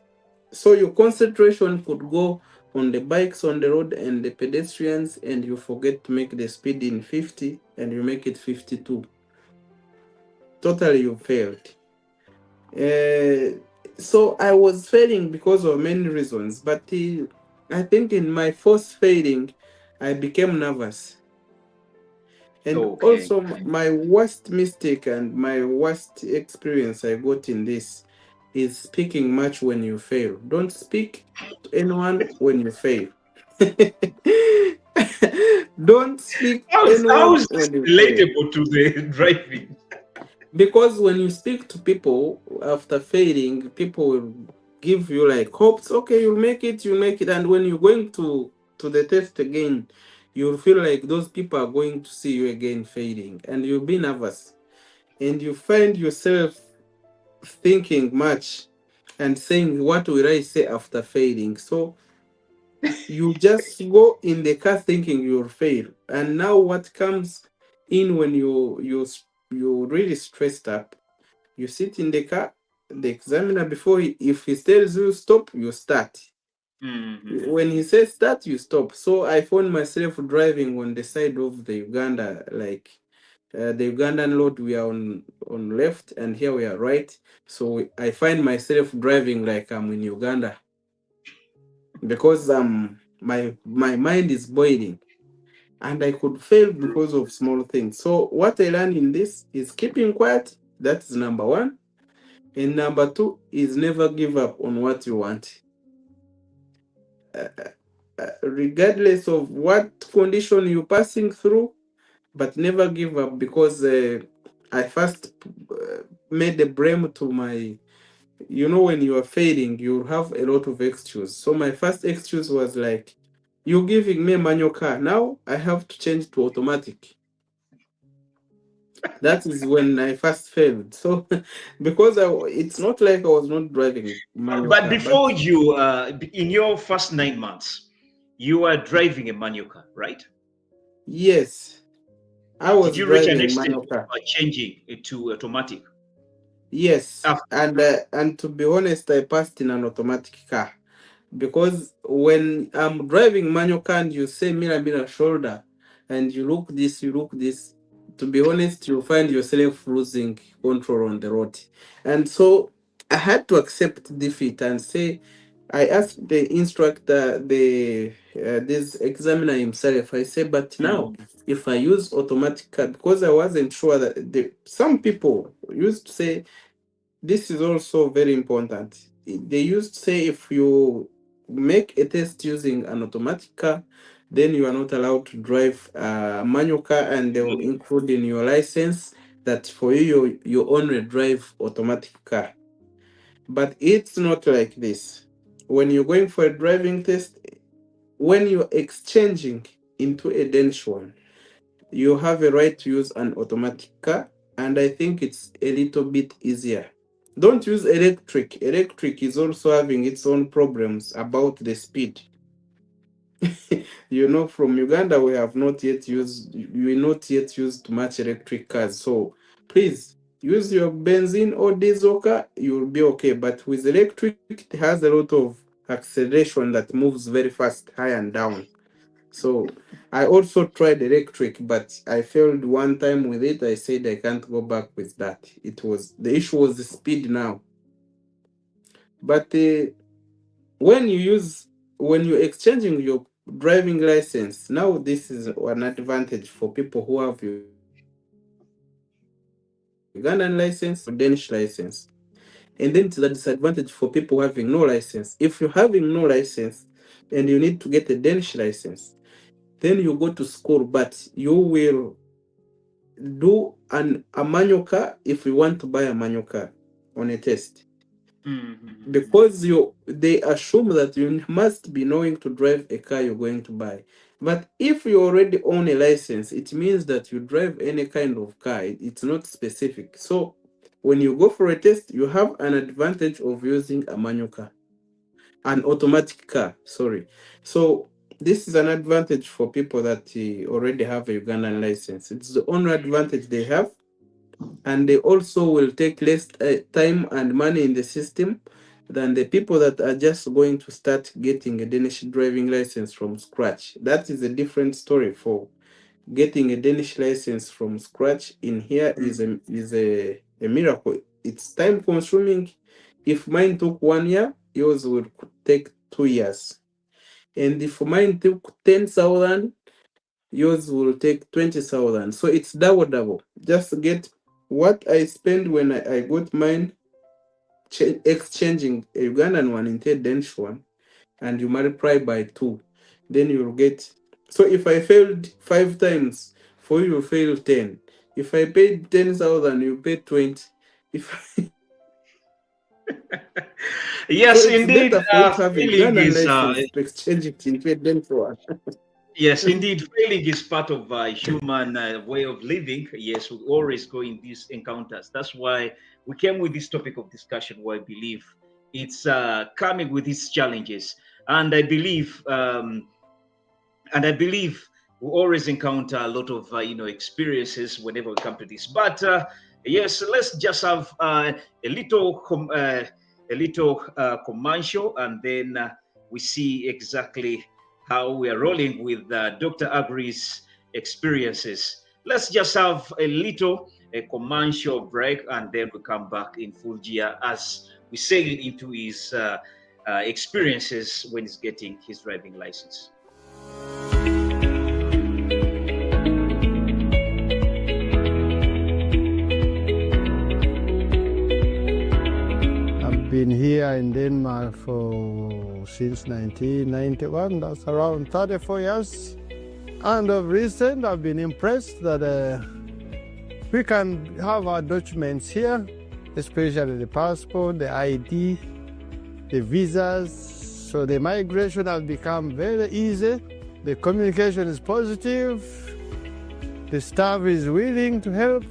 So your concentration could go on the bikes on the road and the pedestrians, and you forget to make the speed in 50 and you make it 52. Totally you failed. So I was failing because of many reasons, but I think in my first failing, I became nervous. And Okay. also, my worst mistake and my worst experience I got in this is speaking much when you fail. Don't speak to anyone when you fail. Don't speak to How anyone is this when you fail. relatable to the driving? Because when you speak to people after failing, people will give you like hopes. Okay, you'll make it, you'll make it. And when you're going to the test again, you'll feel like those people are going to see you again failing, and you'll be nervous. And you find yourself thinking much and saying, "What will I say after failing?" So you just go in the car thinking you'll fail. And now what comes in when you really stressed up, you sit in the car, the examiner, before if he tells you stop, you start. Mm-hmm. When he says start, you stop. So I found myself driving on the side of the Uganda, like the Ugandan road, we are on left, and here we are right. So I find myself driving like I'm in Uganda because my mind is boiling, and I could fail because of small things. So what I learned in this is keeping quiet. That's number one. And number two is never give up on what you want. Regardless of what condition you're passing through, but never give up, because I first made the blame to my, when you are failing, you have a lot of excuse. So my first excuse was like, you're giving me a manual car. Now I have to change to automatic. That is when I first failed. So because it's not like I was not driving manual But car, but before you, in your first 9 months, you were driving a manual car, right? yes, I Did was you reach an driving extent manual car. of changing it to automatic? Yes, After, and to be honest, I passed in an automatic car, because when I'm driving manual car and you say mirror shoulder, and you look this, to be honest, you find yourself losing control on the road. And so I had to accept defeat and say, I asked the instructor, the this examiner himself, I say, but now mm, if I use automatic car, because I wasn't sure that some people used to say, this is also very important. They used to say if you make a test using an automatic car, then you are not allowed to drive a manual car, and they will include in your license that for you only drive automatic car. But it's not like this. When you're going for a driving test, when you're exchanging into a Danish one, you have a right to use an automatic car, and I think it's a little bit easier. Don't use electric. Electric is also having its own problems about the speed. From Uganda, we not yet used much electric cars. So please use your benzene or diesel car, you'll be okay. But with electric, it has a lot of acceleration that moves very fast, high and down. So I also tried electric, but I failed one time with it. I said I can't go back with that. The issue was the speed now. But when you use when you're exchanging your driving license, now this is an advantage for people who have Ugandan license or Danish license. And then it's a disadvantage for people having no license. If you're having no license and you need to get a Danish license, then you go to school, but you will a manual car if you want to buy a manual car on a test, mm, because they assume that you must be knowing to drive a car you're going to buy. But if you already own a license, it means that you drive any kind of car. It's not specific. So when you go for a test, you have an advantage of using a manual car, an automatic car, sorry. So this is an advantage for people that already have a Ugandan license. It's the only advantage they have, and they also will take less time and money in the system than the people that are just going to start getting a Danish driving license from scratch. That is a different story. For getting a Danish license from scratch in here is mm. a miracle. It's time consuming. If mine took 1 year, yours would take 2 years. And if mine took 10,000, yours will take 20,000. So it's double. Just get what I spend when I got mine, exchanging a Ugandan one into a Danish one, and you multiply by 2. Then you'll get. So if I failed 5 times, for you fail 10. If I paid 10,000, you pay 20. If Yes, so, it's indeed. better for you to have a Failing Ugandan is license to exchange it into a Danish one. yes, indeed. Failing is part of human way of living. Yes, we always go in these encounters. That's why we came with this topic of discussion. Where I believe it's coming with its challenges, and I believe we always encounter a lot of experiences whenever we come to this. But yes, let's just have a little commercial, and then we see exactly how we are rolling with Dr. Aggrey's experiences. Let's just have a commercial break, and then we come back in full gear as we sail into his experiences when he's getting his driving license. Been here in Denmark since 1991. That's around 34 years. And of recent, I've been impressed that we can have our documents here, especially the passport, the ID, the visas. So the migration has become very easy. The communication is positive. The staff is willing to help.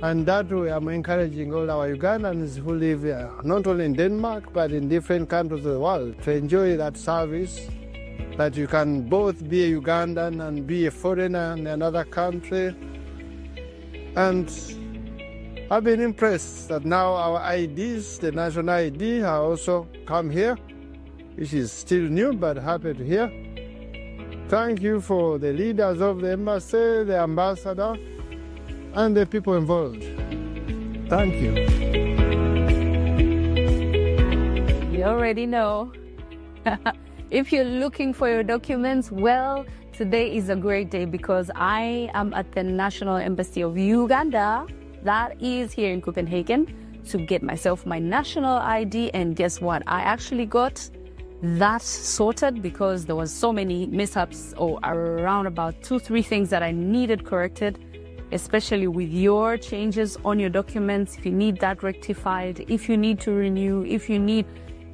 And that way I'm encouraging all our Ugandans who live here, not only in Denmark, but in different countries of the world, to enjoy that service, that you can both be a Ugandan and be a foreigner in another country. And I've been impressed that now our IDs, the national ID, have also come here, which is still new, but happy to hear. Thank you for the leaders of the embassy, the ambassador, and the people involved. Thank you. You already know. If you're looking for your documents, well, today is a great day because I am at the National Embassy of Uganda, that is here in Copenhagen, to get myself my national ID. And guess what? I actually got that sorted because there was so many mishaps, or around about 2-3 things that I needed corrected, especially with your changes on your documents. If you need that rectified, if you need to renew, if you need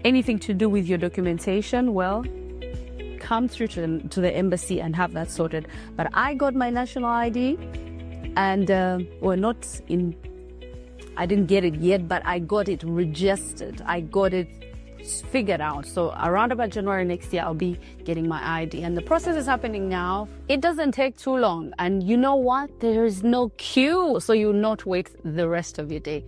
anything to do with your documentation, well, come through to the embassy and have that sorted. But I got my national ID, and I didn't get it yet, but I got it registered. I got it figured out. So around about January next year, I'll be getting my ID, and the process is happening now. It doesn't take too long, and you know what? There is no queue, so you'll not wait the rest of your day.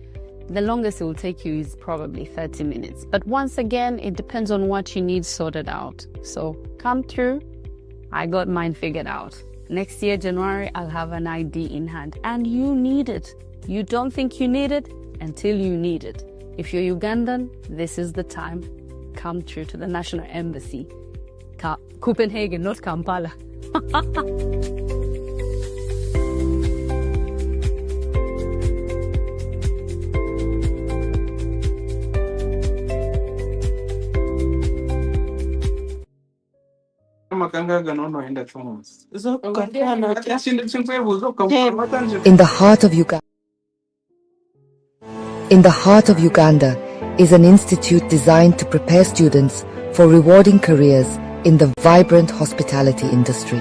The longest it will take you is probably 30 minutes. But once again, it depends on what you need sorted out. So come through. I got mine figured out. Next year, January, I'll have an ID in hand, and you need it. You don't think you need it until you need it. If you're Ugandan, this is the time. Come through to the National Embassy. Copenhagen, not Kampala. In the heart of Uganda is an institute designed to prepare students for rewarding careers in the vibrant hospitality industry.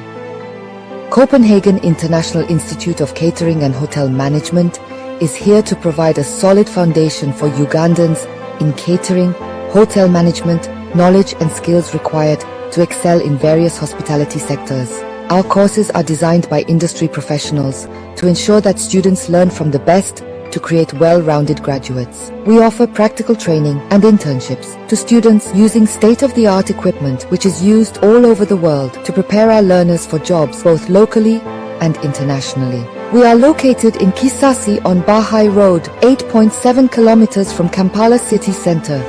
Copenhagen International Institute of Catering and Hotel Management is here to provide a solid foundation for Ugandans in catering, hotel management, knowledge and skills required to excel in various hospitality sectors. Our courses are designed by industry professionals to ensure that students learn from the best to create well-rounded graduates. We offer practical training and internships to students using state-of-the-art equipment which is used all over the world to prepare our learners for jobs both locally and internationally. We are located in Kisasi on Bahai Road, 8.7 kilometers from Kampala city center.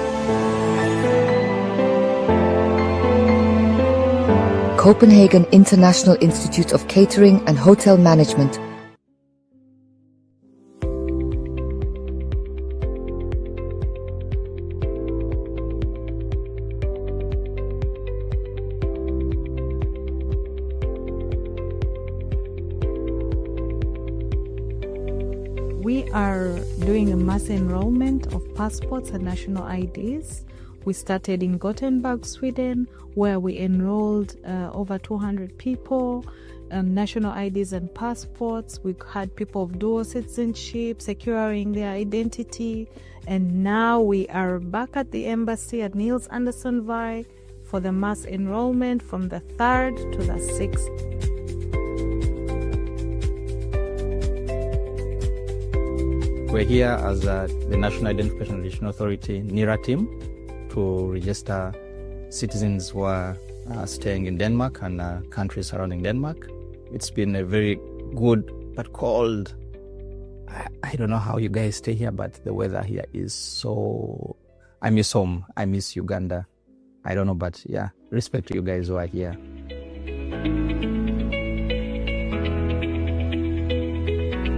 Copenhagen International Institute of Catering and Hotel Management. We are doing a mass enrollment of passports and national IDs. We started in Gothenburg, Sweden, where we enrolled over 200 people, national IDs and passports. We had people of dual citizenship securing their identity. And now we are back at the embassy at Niels Anderson Vej for the mass enrollment from the 3rd to the 6th. We're here as the National Identification and Registration Authority NIRA team to register citizens who are staying in Denmark and countries surrounding Denmark. It's been a very good but cold. I don't know how you guys stay here, but the weather here is so... I miss home. I miss Uganda. I don't know, but yeah, respect to you guys who are here.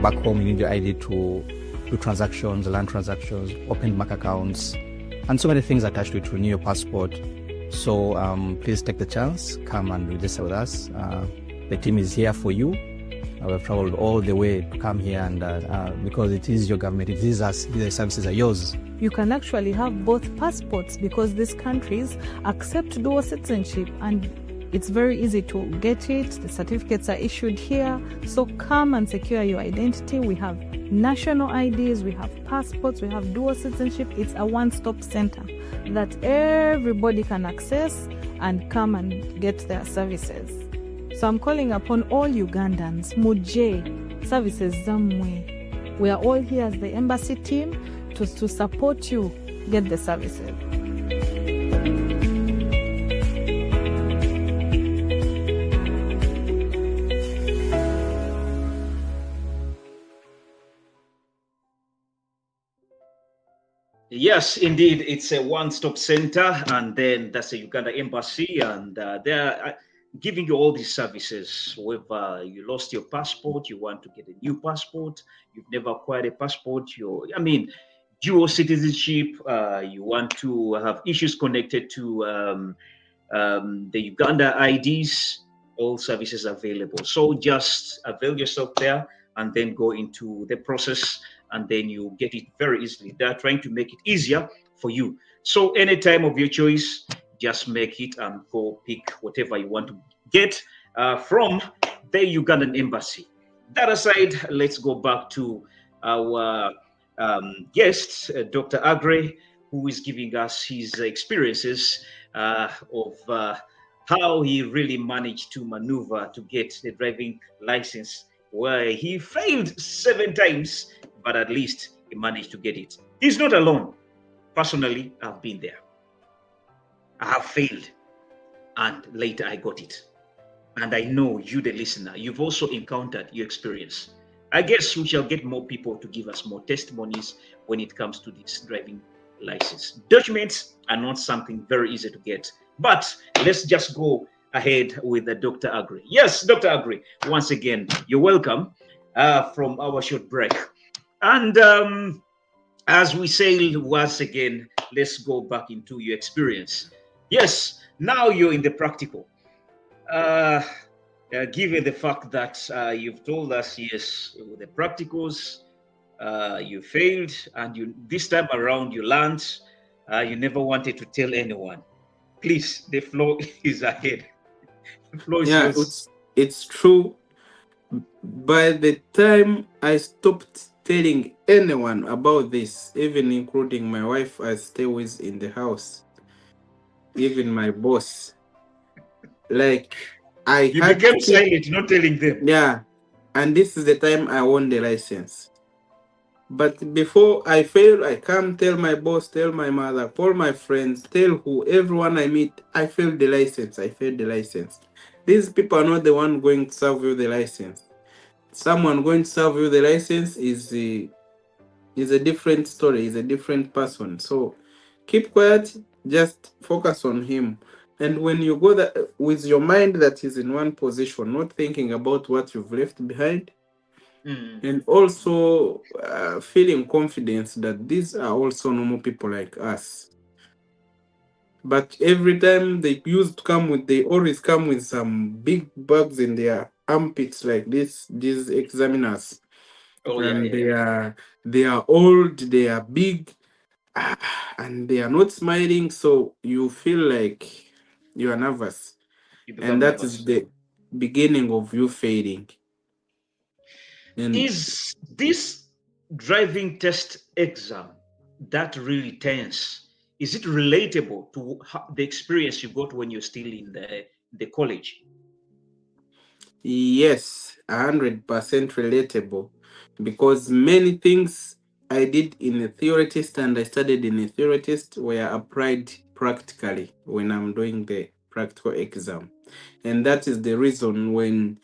Back home, you need your ID to do transactions, land transactions, open bank accounts, and so many things attached to it to renew your passport. So please take the chance, come and register with us. The team is here for you. We have traveled all the way to come here, and because it is your government, it is us, the services are yours. You can actually have both passports because these countries accept dual citizenship, and it's very easy to get it. The certificates are issued here. So come and secure your identity. We have national IDs, we have passports, we have dual citizenship. It's a one-stop center that everybody can access and come and get their services. So I'm calling upon all Ugandans, Muje, services Zamwe. We are all here as the embassy team to support you get the services. Yes, indeed, it's a one-stop center, and then that's a Uganda embassy, and they're giving you all these services. Whether you lost your passport, you want to get a new passport, you've never acquired a passport, dual citizenship, you want to have issues connected to the Uganda IDs, all services available. So just avail yourself there and then go into the process, and then you get it very easily. They're trying to make it easier for you. So any time of your choice, just make it and go pick whatever you want to get from the Ugandan embassy. That aside, let's go back to our guest, Dr. Aggrey, who is giving us his experiences of how he really managed to maneuver to get the driving license, where he failed 7 times, but at least he managed to get it. He's not alone. Personally, I've been there. I have failed, and later I got it. And I know you, the listener, you've also encountered your experience. I guess we shall get more people to give us more testimonies when it comes to this driving license. Documents are not something very easy to get, but let's just go ahead with Dr. Aggrey. Yes, Dr. Aggrey, once again, you're welcome from our short break. And as we say once again, let's go back into your experience. Yes, now you're in the practical. Given the fact that you've told us, yes, with the practicals, you failed, and this time around you learned, you never wanted to tell anyone. Please, the floor is ahead. The floor is yours. It's true. By the time I stopped telling anyone about this, even including my wife I stay with in the house, even my boss, like you became silent, not telling them. Yeah, and this is the time I won the license. But before I fail, I come tell my boss, tell my mother, call my friends, tell everyone I meet, I failed the license, I failed the license. These people are not the one going to serve you the license. Someone going to serve you the license is a different story, is a different person. So keep quiet, just focus on him. And when you go that with your mind that is in one position, not thinking about what you've left behind, and also feeling confidence that these are also normal people like us. But every time they used to come with, they always come with some big bugs in their armpits like this. These examiners, Oh yeah, and yeah. they are old, they are big, and they are not smiling. So you feel like you are nervous, You and become that is nervous. the beginning of you failing. And Is this driving test exam that really tense? Is it relatable to the experience you got when you're still in the college? yes, 100% relatable, because many things I did in a theory test and I studied in a theory test were applied practically when I'm doing the practical exam. And that is the reason when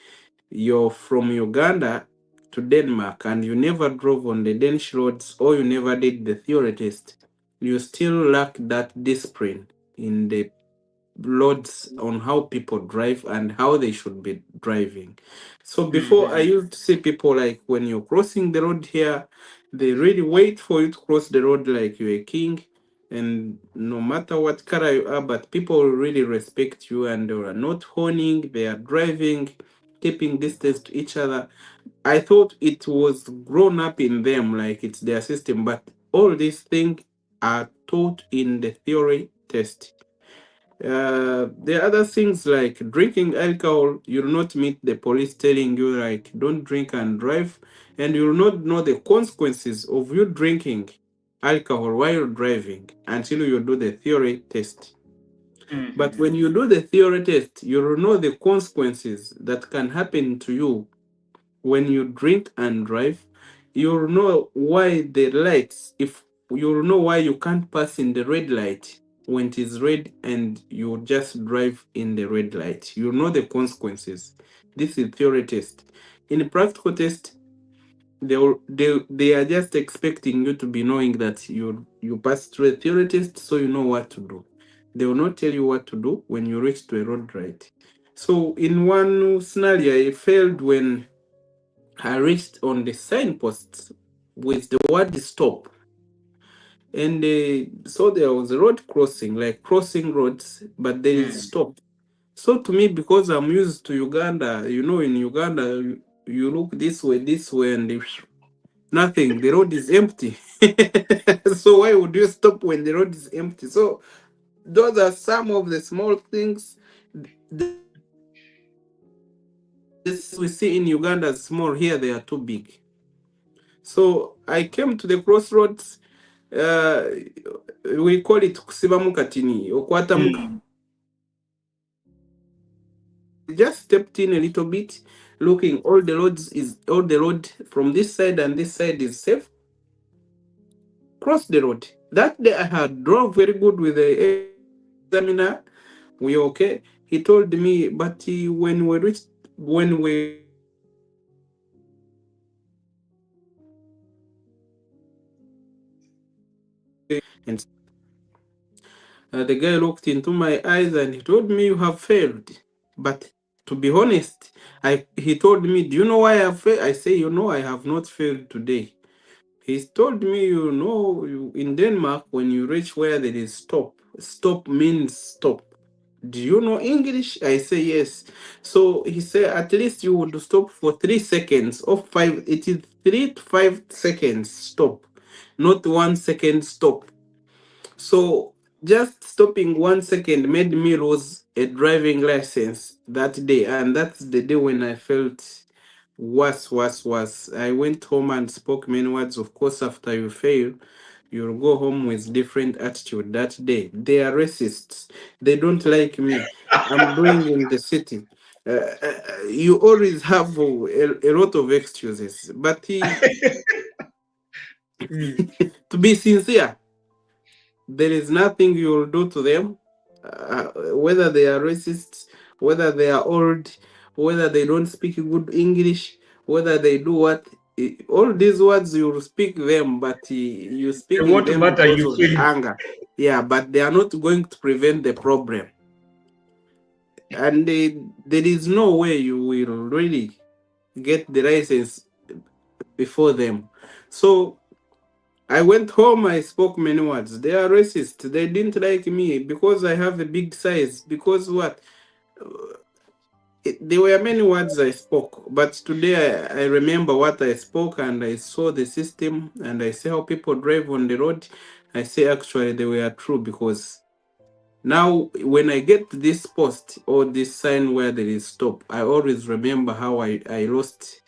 you're from Uganda to Denmark and you never drove on the Danish roads or you never did the theory test, you still lack that discipline in the roads on how people drive and how they should be driving. So before I used to see people like when you're crossing the road here, they really wait for you to cross the road like you're a king. And no matter what color you are, but people really respect you and they are not honing, they are driving, keeping distance to each other. I thought it was grown up in them, like it's their system, but all these things are taught in the theory test. The other things like drinking alcohol, you'll not meet the police telling you like don't drink and drive, and you'll not know the consequences of you drinking alcohol while driving until you do the theory test. But when you do the theory test, you'll know the consequences that can happen to you when you drink and drive. You'll know why the lights, if you'll know why you can't pass in the red light when it is red and you just drive in the red light. You know the consequences. This is theory test. In a practical test, they are just expecting you to be knowing that you pass through a theory test, so you know what to do. They will not tell you what to do when you reach to a road right. So in one scenario, I failed when I reached on the signpost with the word stop. And so there was a road crossing, like crossing roads, but there is stop. So to me, because I'm used to Uganda, in Uganda, you look this way, and nothing, the road is empty. So why would you stop when the road is empty? So those are some of the small things. This we see in Uganda is small, here they are too big. So I came to the crossroads. We call it kusiba mukatini, okwata just stepped in a little bit, looking all the road from this side and this side is safe. Cross the road. That day I had drove very good with the examiner. We okay. He told me, but when we reached, when we and the guy looked into my eyes and he told me, you have failed. But to be honest, he told me, do you know why I have failed? I say, I have not failed today. He told me, in Denmark, when you reach where there is stop means stop. Do you know English? I say yes. So he said, at least you would stop for 3 seconds or 5. It is 3 to 5 seconds stop, not 1 second stop. So just stopping 1 second made me lose a driving license that day. And that's the day when I felt worse. I went home and spoke many words. Of course, after you fail, you'll go home with different attitude that day. They are racists. They don't like me. I'm doing in the city. You always have a lot of excuses. But to be sincere, there is nothing you will do to them, whether they are racists, whether they are old, whether they don't speak good English, whether they do what. All these words you will speak them, but you It speaking won't them matter. because You of the fail. anger. Yeah, but they are not going to prevent the problem. and there is no way you will really get the license before them. So I went home, I spoke many words. They are racist. They didn't like me because I have a big size. Because what? There were many words I spoke, but today I remember what I spoke and I saw the system and I see how people drive on the road. I say actually they were true, because now when I get this post or this sign where there is stop, I always remember how I lost.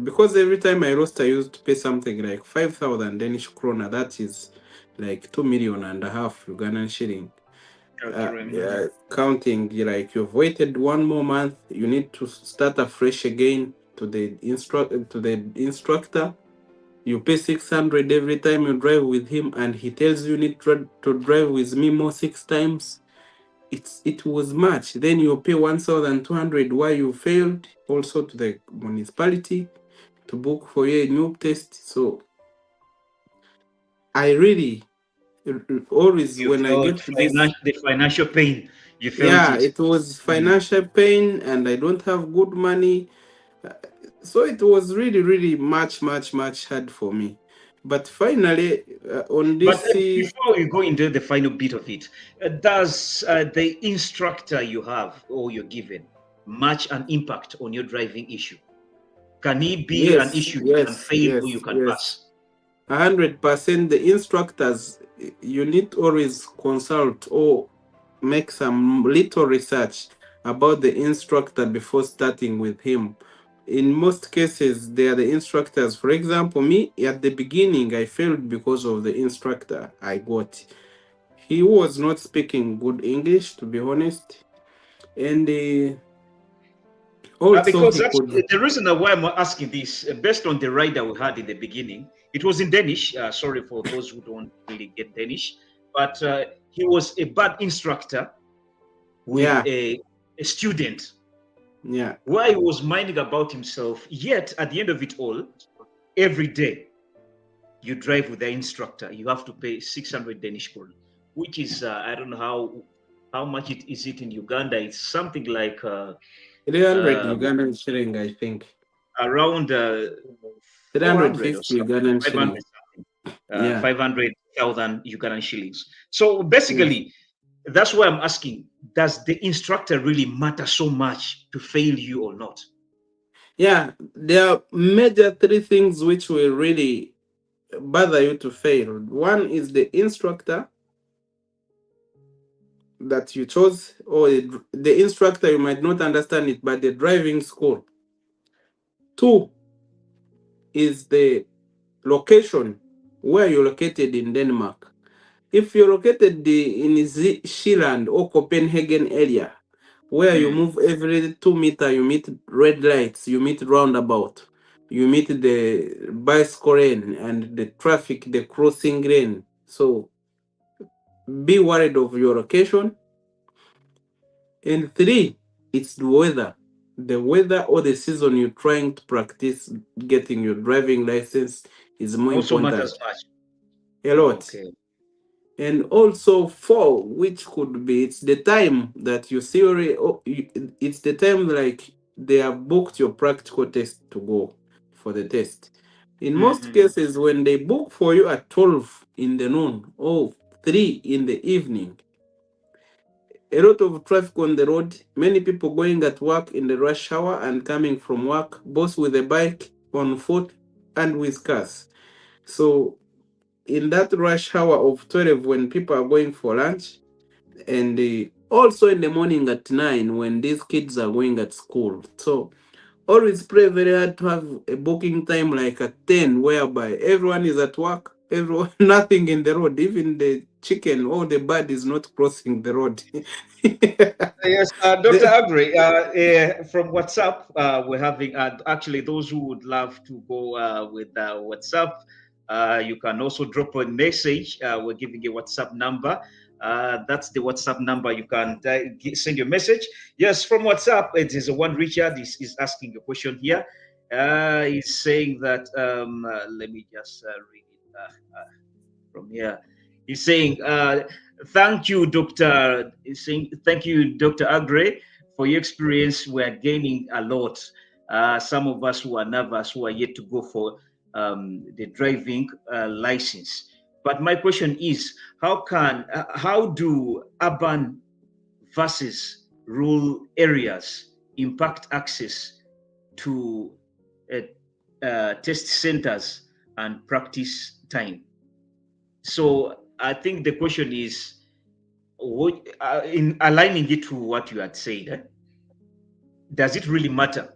Because every time I lost, I used to pay something like 5,000 Danish krona. That is like 2.5 million Ugandan shilling. Counting, like you've waited one more month, you need to start afresh again to the instructor. You pay 600 every time you drive with him, and he tells you need to drive with me more 6 times. It was much. Then you pay 1,200 why you failed, also to the municipality to book for you a new test. So I really always, You when I felt get to this, the financial pain. You felt yeah, it. it was financial pain, and I don't have good money. So it was really, really much hard for me. But finally, on But this, before we go into the final bit of it, does the instructor you have or you're given much an impact on your driving issue? Can it be an yes, issue you can yes, fail or yes, you can yes, pass? 100%. The instructors, you need to always consult or make some little research about the instructor before starting with him. In most cases, they are the instructors. For example, me at the beginning, I failed because of the instructor I got. He was not speaking good English, to be honest, and also Because he could. the reason why I'm asking this, based on the ride that we had in the beginning, it was in Danish. Sorry for those who don't really get Danish, but he was a bad instructor with Yeah, a student yeah, where he was minding about himself. Yet at the end of it all, every day you drive with the instructor, you have to pay 600 Danish kroner, which is I don't know how much it is it in Uganda. It's something like 300 uh, Ugandan shilling, I think. around 400 or 350 something, Ugandan 500 shilling. something, Yeah. 500,000 Ugandan shillings. So Yes. basically, that's why I'm asking: does the instructor really matter so much to fail you or not? Yeah, there are major three things which will really bother you to fail. One is the instructor that you chose, or the instructor, you might not understand it, but the driving school. Two is the location where you're located in Denmark. If you're located in Zeeland or Copenhagen area, where you move every 2 meters, you meet red lights, you meet roundabout, you meet the bicycle lane and the traffic, the crossing lane. So be worried of your location. And three, it's the weather or the season you're trying to practice getting your driving license is more Also matters important. much. A lot. Okay. And also four, which could be, it's the time that you theory, it's the time like they have booked your practical test to go for the test. In most cases, when they book for you at 12 in the noon or 3 in the evening, a lot of traffic on the road, many people going at work in the rush hour and coming from work, both with a bike, on foot, and with cars. So in that rush hour of 12, when people are going for lunch, and also in the morning at 9 when these kids are going at school. So always pray very hard to have a booking time like at 10, whereby everyone is at work, everyone nothing in the road, even the chicken or the bird is not crossing the road. Yes, Dr. Aggrey, from WhatsApp, we're having actually those who would love to go with WhatsApp. You can also drop a message. We're giving a WhatsApp number. That's the WhatsApp number. You can send your message. Yes, from WhatsApp, it is one Richard is asking a question here. He's saying that, let me just read it from here. He's saying, thank you, Dr. He's saying, thank you, Dr. Aggrey, for your experience, we are gaining a lot. Some of us who are nervous, who are yet to go for the driving license. But my question is, how do urban versus rural areas impact access to test centers and practice time? So I think the question is, what, in aligning it to what you had said, does it really matter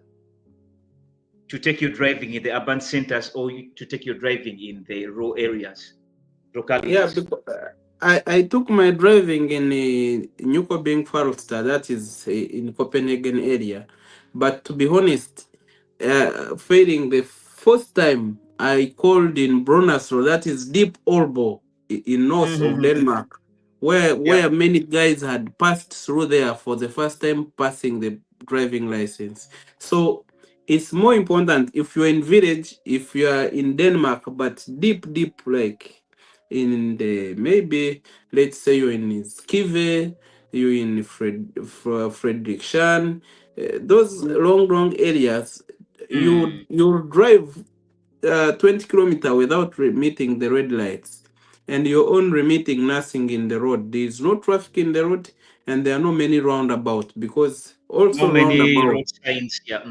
to take your driving in the urban centers or to take your driving in the rural areas, Yeah, localities? because I took my driving in Nykøbing Falster, that is in Copenhagen area. But to be honest, failing the first time I called in Brønderslev, that is deep Aalborg in north of Denmark, where many guys had passed through there for the first time passing the driving license. So it's more important if you're in village, if you are in Denmark, but deep, like in the, maybe let's say you're in Skive, you're in Frederikshavn, those long areas, you drive 20 kilometers without meeting the red lights, and your own remitting nothing in the road. There is no traffic in the road, and there are no many roundabout, because No also many roundabout. road signs. Yeah.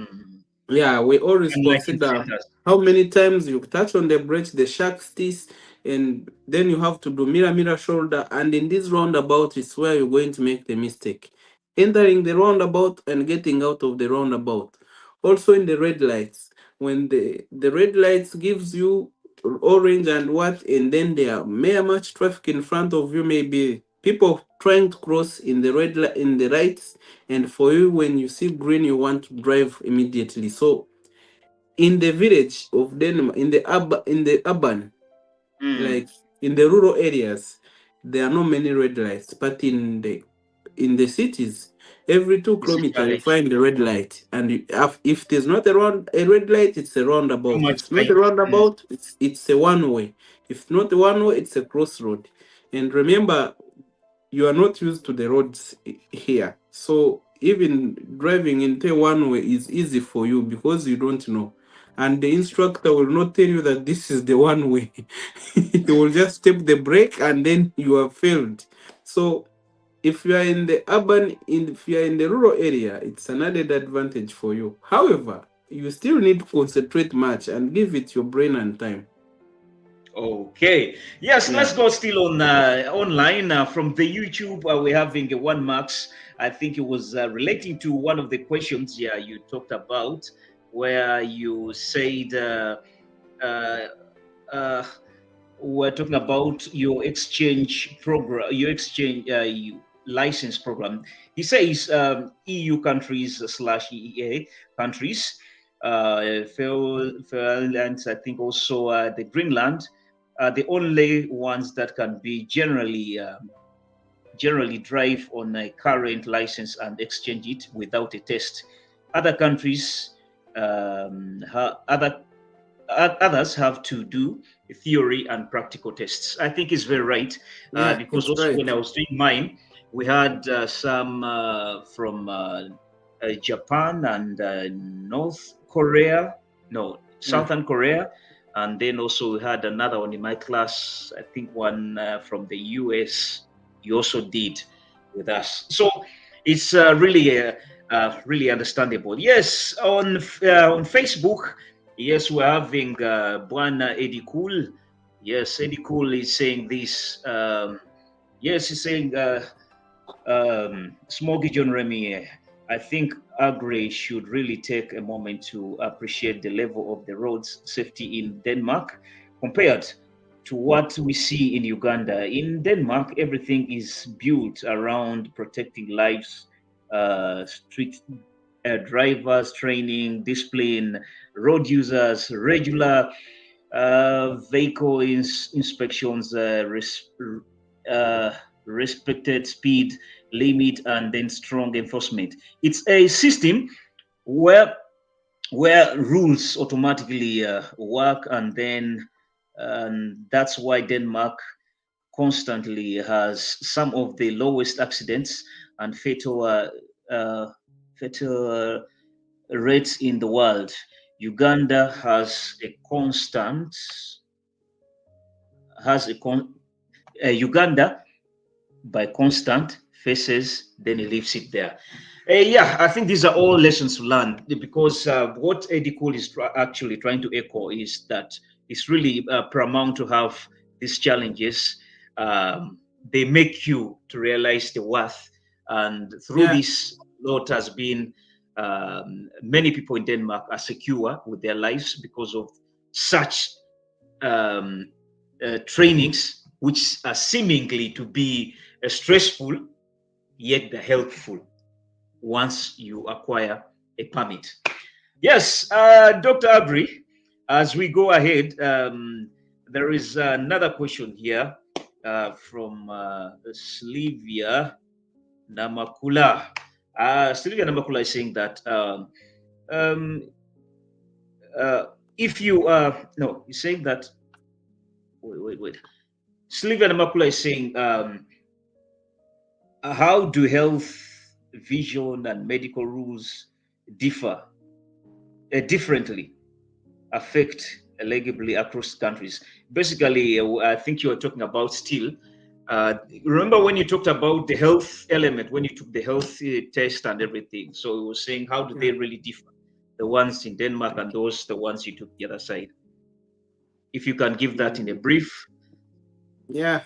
Yeah, we always Unlike in consider centers. how many times you touch on the brakes, the shark sticks, and then you have to do mirror shoulder. And in this roundabout is where you're going to make the mistake. Entering the roundabout and getting out of the roundabout. Also in the red lights. When the red lights gives you orange and what, and then there are may much traffic in front of you, maybe people trying to cross in the in the rights, and for you when you see green you want to drive immediately. So in the village of Denmark, in the urban, like in the rural areas, there are not many red lights, but in the cities, every 2 It's a kilometers you challenge. find a red light, and if there's not a red light, it's a Too roundabout. much If not a time. roundabout, it's a one way. If not a one way, it's a crossroad. And remember, you are not used to the roads here, so even driving into one way is easy for you because you don't know, and the instructor will not tell you that this is the one way. He will just step the brake and then you have failed. So if you are in the if you are in the rural area, it's an added advantage for you. However, you still need to concentrate much and give it your brain and time. Okay. Yes, Yeah. let's go still on online from the YouTube. We're having a one marks. I think it was relating to one of the questions you talked about, where you said uh, uh, we're talking about your exchange program, your exchange license program. He says EU countries slash EEA countries, Finland, I think also the Greenland, are the only ones that can be generally drive on a current license and exchange it without a test. Other countries, others have to do theory and practical tests. I think it's very right, Yeah, because it's also right. when I was doing mine, we had some from Japan and North Korea, no, Southern Korea, and then also we had another one in my class. I think one from the US. You also did with us, so it's really understandable. Yes, on Facebook. Yes, we're having Bwana Eddie Cool. Yes, Eddie Cool is saying this. Yes, he's saying, Smoggy John Remy, I think Aggrey should really take a moment to appreciate the level of the roads safety in Denmark compared to what we see in Uganda. In Denmark, everything is built around protecting lives, street drivers, training, discipline, road users, regular vehicle inspections, uh, respected speed limit, and then strong enforcement. It's a system where rules automatically work, and then that's why Denmark constantly has some of the lowest accidents and fatal fatal rates in the world. Uganda has a constant, has a con, Uganda by constant faces, then he leaves it there. Yeah, I think these are all lessons learned because what Eddie Cole is actually trying to echo is that it's really paramount to have these challenges. They make you to realize the worth, and through Yeah. this, lot has been many people in Denmark are secure with their lives because of such um, trainings, which are seemingly to be stressful, yet they're helpful once you acquire a permit. Yes, Dr. Aggrey, as we go ahead, there is another question here from Slivia Namakula. Slivia Namakula is saying that um, if you no, he's saying that wait. Slivia Namakula is saying how do health, vision, and medical rules differ differently, affect legibly across countries? Basically, I think you were talking about still. Remember when you talked about the health element, when you took the health test and everything? So we were saying, how do they really differ? The ones in Denmark and those, the ones you took the other side. If you can give that in a brief. Yeah,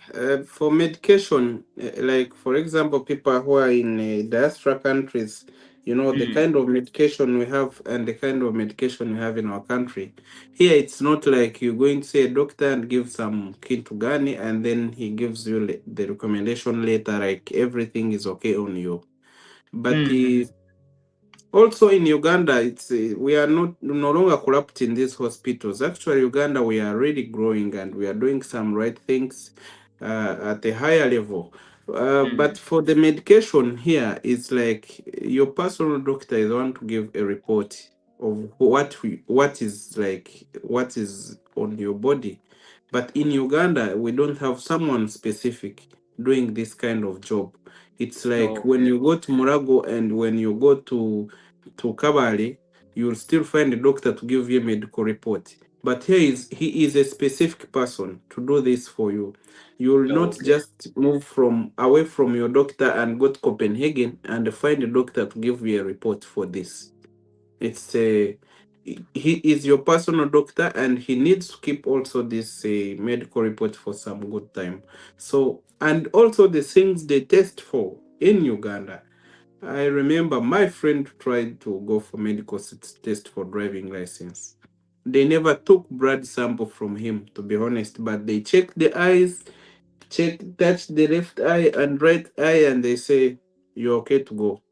for medication, like for example, people who are in diaspora countries, you know, the kind of medication we have and the kind of medication we have in our country. Here, it's not like you're going to see a doctor and give some Kintugani and then he gives you the recommendation later, like everything is okay on you. But also in Uganda, it's we are no longer corrupt in these hospitals. Actually, Uganda, we are really growing and we are doing some right things at a higher level. But for the medication here, it's like your personal doctor is want to give a report of what is on your body. But in Uganda, we don't have someone specific doing this kind of job. It's like when you go to Murago and when you go to Kabale, you'll still find a doctor to give you a medical report. But he is a specific person to do this for you. You will not just move from away from your doctor and go to Copenhagen and find a doctor to give you a report for this. It's he is your personal doctor and he needs to keep also this medical report for some good time. So, and also the things they test for in Uganda. I remember my friend tried to go for medical test for driving license. They never took blood sample from him, to be honest, but they checked the eyes, touch the left eye and right eye, and they say, you're okay to go.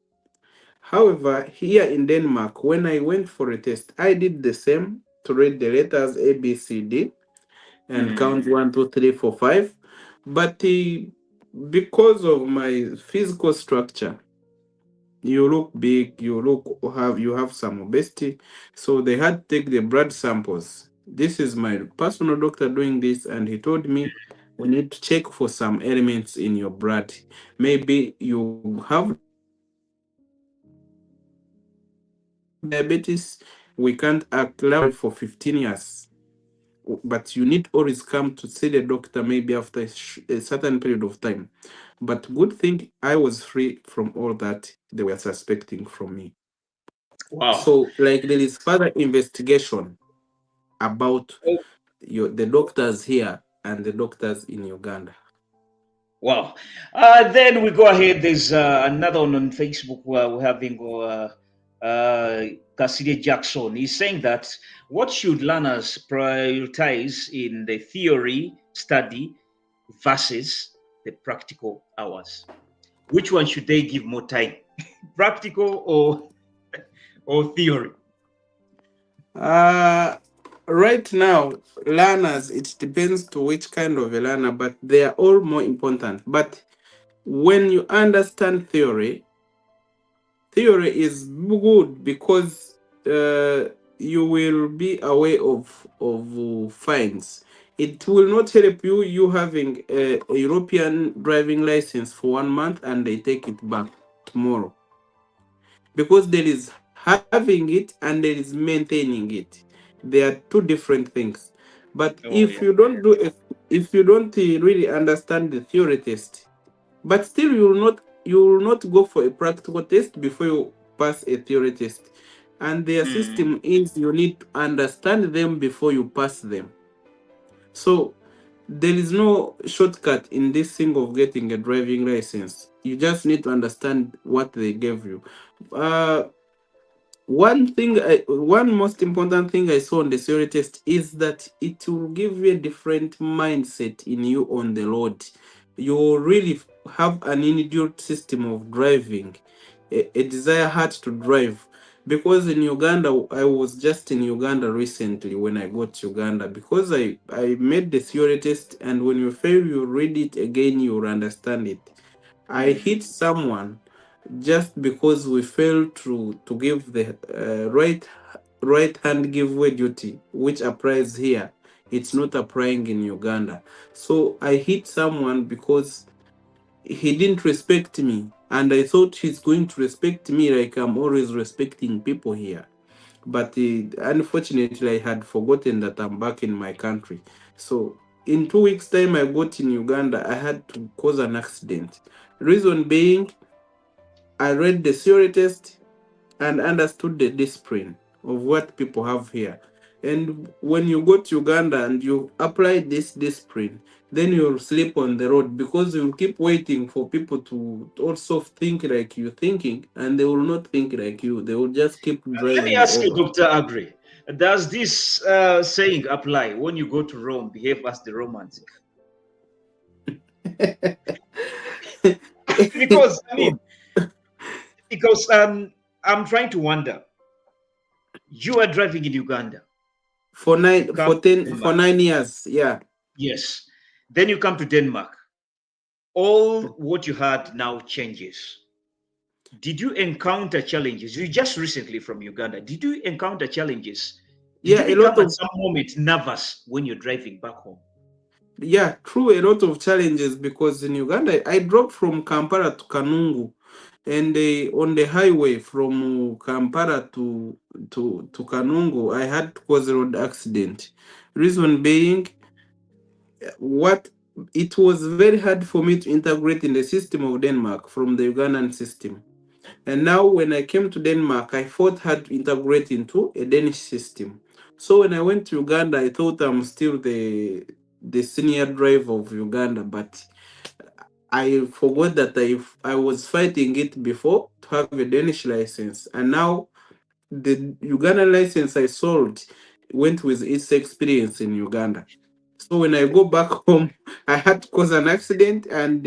However, here in Denmark, when I went for a test, I did the same to read the letters A, B, C, D, and count 1, 2, 3, 4, 5. But because of my physical structure, you look big, you have some obesity, so they had to take the blood samples. This is my personal doctor doing this, and he told me we need to check for some elements in your blood. Maybe you have diabetes, we can't allow for 15 years. But you need always come to see the doctor maybe after a certain period of time. But good thing I was free from all that they were suspecting from me. Wow. So like there is further investigation about the doctors here and the doctors in Uganda. Wow. Then we go ahead. There's another one on Facebook where we're having Cassidy Jackson. He's saying that what should learners prioritize in the theory study versus the practical hours? Which one should they give more time? Practical or theory? Right now, learners, it depends to which kind of a learner, but they are all more important. But when you understand theory is good because you will be aware of fines. It will not help you having a European driving license for 1 month and they take it back tomorrow. because there is having it and there is maintaining it. They are two different things. But Oh, if yeah. you don't do it, if you don't really understand the theory test, but still you will not go for a practical test before you pass a theory test. And their system is you need to understand them before you pass them. So there is no shortcut in this thing of getting a driving license. You just need to understand what they gave you. Uh, one most important thing I saw on the theory test is that it will give you a different mindset in you on the road. You will really have an innate system of driving, a desire heart to drive. Because in Uganda, I was just in Uganda recently when I got to Uganda, because I made the theory test, and when you fail, you read it again, you will understand it. I hit someone just because we failed to give the right hand giveaway duty, which applies here. It's not applying in Uganda. So I hit someone because he didn't respect me, and I thought he's going to respect me like I'm always respecting people here. But unfortunately, I had forgotten that I'm back in my country. So in 2 weeks' time, I got in Uganda. I had to cause an accident. Reason being, I read the theory test and understood the discipline of what people have here. And when you go to Uganda and you apply this discipline, then you'll sleep on the road, because you'll keep waiting for people to also think like you're thinking, and they will not think like you. They will just keep Let me driving ask you, over. Dr. Aggrey, does this saying apply when you go to Rome, behave as the Romans? Because, I mean, because I'm trying to wonder. You are driving in Uganda. For You come to for Denmark. 9 years, yeah. Yes. Then you come to Denmark. All what you had now changes. Did you encounter challenges? You just recently from Uganda. Did you encounter challenges? Did Yeah, you a lot become at of some moment nervous when you're driving back home? yeah, true, a lot of challenges, because in Uganda I drove from Kampala to Kanungu, and on the highway from Kampala to Kanungu, I had to cause a road accident. Reason being, what it was very hard for me to integrate in the system of Denmark from the Ugandan system. And now when I came to Denmark, I fought hard to integrate into a Danish system. So when I went to Uganda, I thought I'm still the senior driver of Uganda, but I forgot that I was fighting it before to have a Danish license. And now the Ugandan license I sold went with its experience in Uganda. So when I go back home, I had to cause an accident, and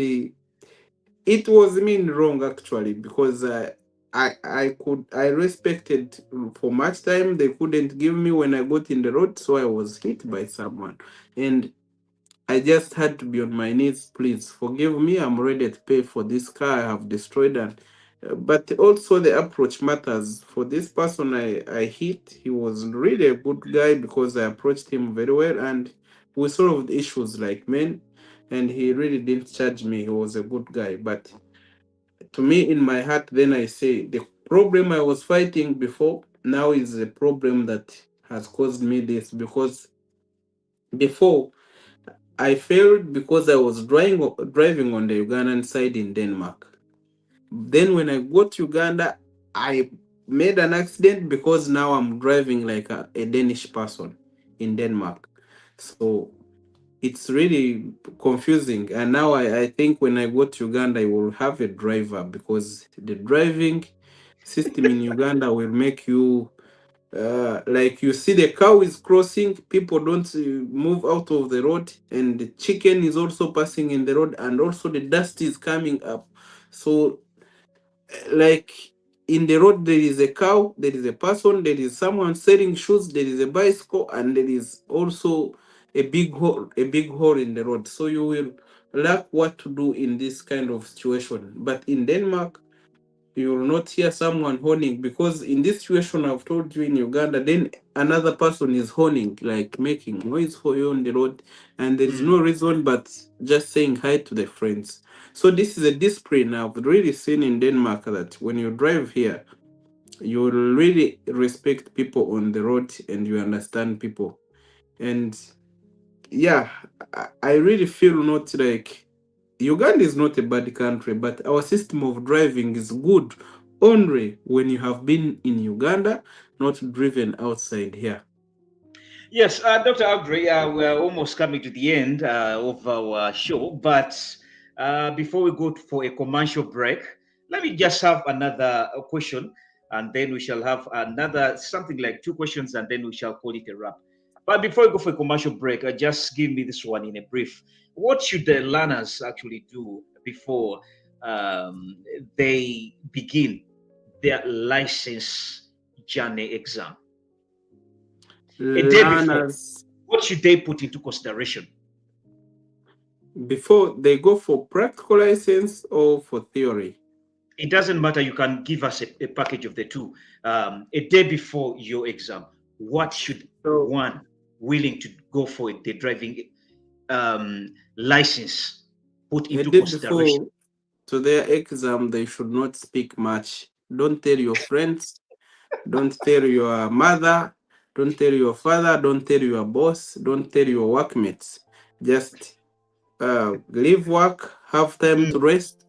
it was mean wrong actually, because I respected for much time they couldn't give me when I got in the road, so I was hit by someone, and I just had to be on my knees. Please forgive me. I'm ready to pay for this car I have destroyed. And but also the approach matters. For this person I hit, he was really a good guy, because I approached him very well, and we solved issues like men. And he really didn't charge me. He was a good guy. But to me, in my heart, then I say the problem I was fighting before now is a problem that has caused me this, because before I failed because I was driving on the Ugandan side in Denmark. Then when I got to Uganda, I made an accident because now I'm driving like a Danish person in Denmark. So it's really confusing. And now I think when I go to Uganda, I will have a driver, because the driving system in Uganda will make you like you see the cow is crossing, people don't move out of the road, and the chicken is also passing in the road, and also the dust is coming up. So like in the road there is a cow, there is a person, there is someone selling shoes, there is a bicycle, and there is also a big hole in the road. So you will lack what to do in this kind of situation. But in Denmark, you will not hear someone honing, because in this situation I've told you in Uganda, then another person is honing, like making noise for you on the road, and there is no reason but just saying hi to the friends. So this is a discipline I've really seen in Denmark, that when you drive here, you will really respect people on the road and you understand people. And yeah, I really feel not like Uganda is not a bad country, but our system of driving is good only when you have been in Uganda, not driven outside here. Yes, Dr. Aggrey, we're almost coming to the end of our show, but before we go for a commercial break, let me just have another question, and then we shall have another something like 2 questions, and then we shall call it a wrap. But before we go for a commercial break, just give me this one in a brief. What should the learners actually do before they begin their license journey exam? A day before, Learners, what should they put into consideration? before they go for practical license or for theory? It doesn't matter. You can give us a package of the two. A day before your exam, what should So one willing to go for the driving license put a into day consideration? before to their exam, they should not speak much. Don't tell your friends, don't tell your mother, don't tell your father, don't tell your boss, don't tell your workmates. Just leave work, have time to Mm, rest,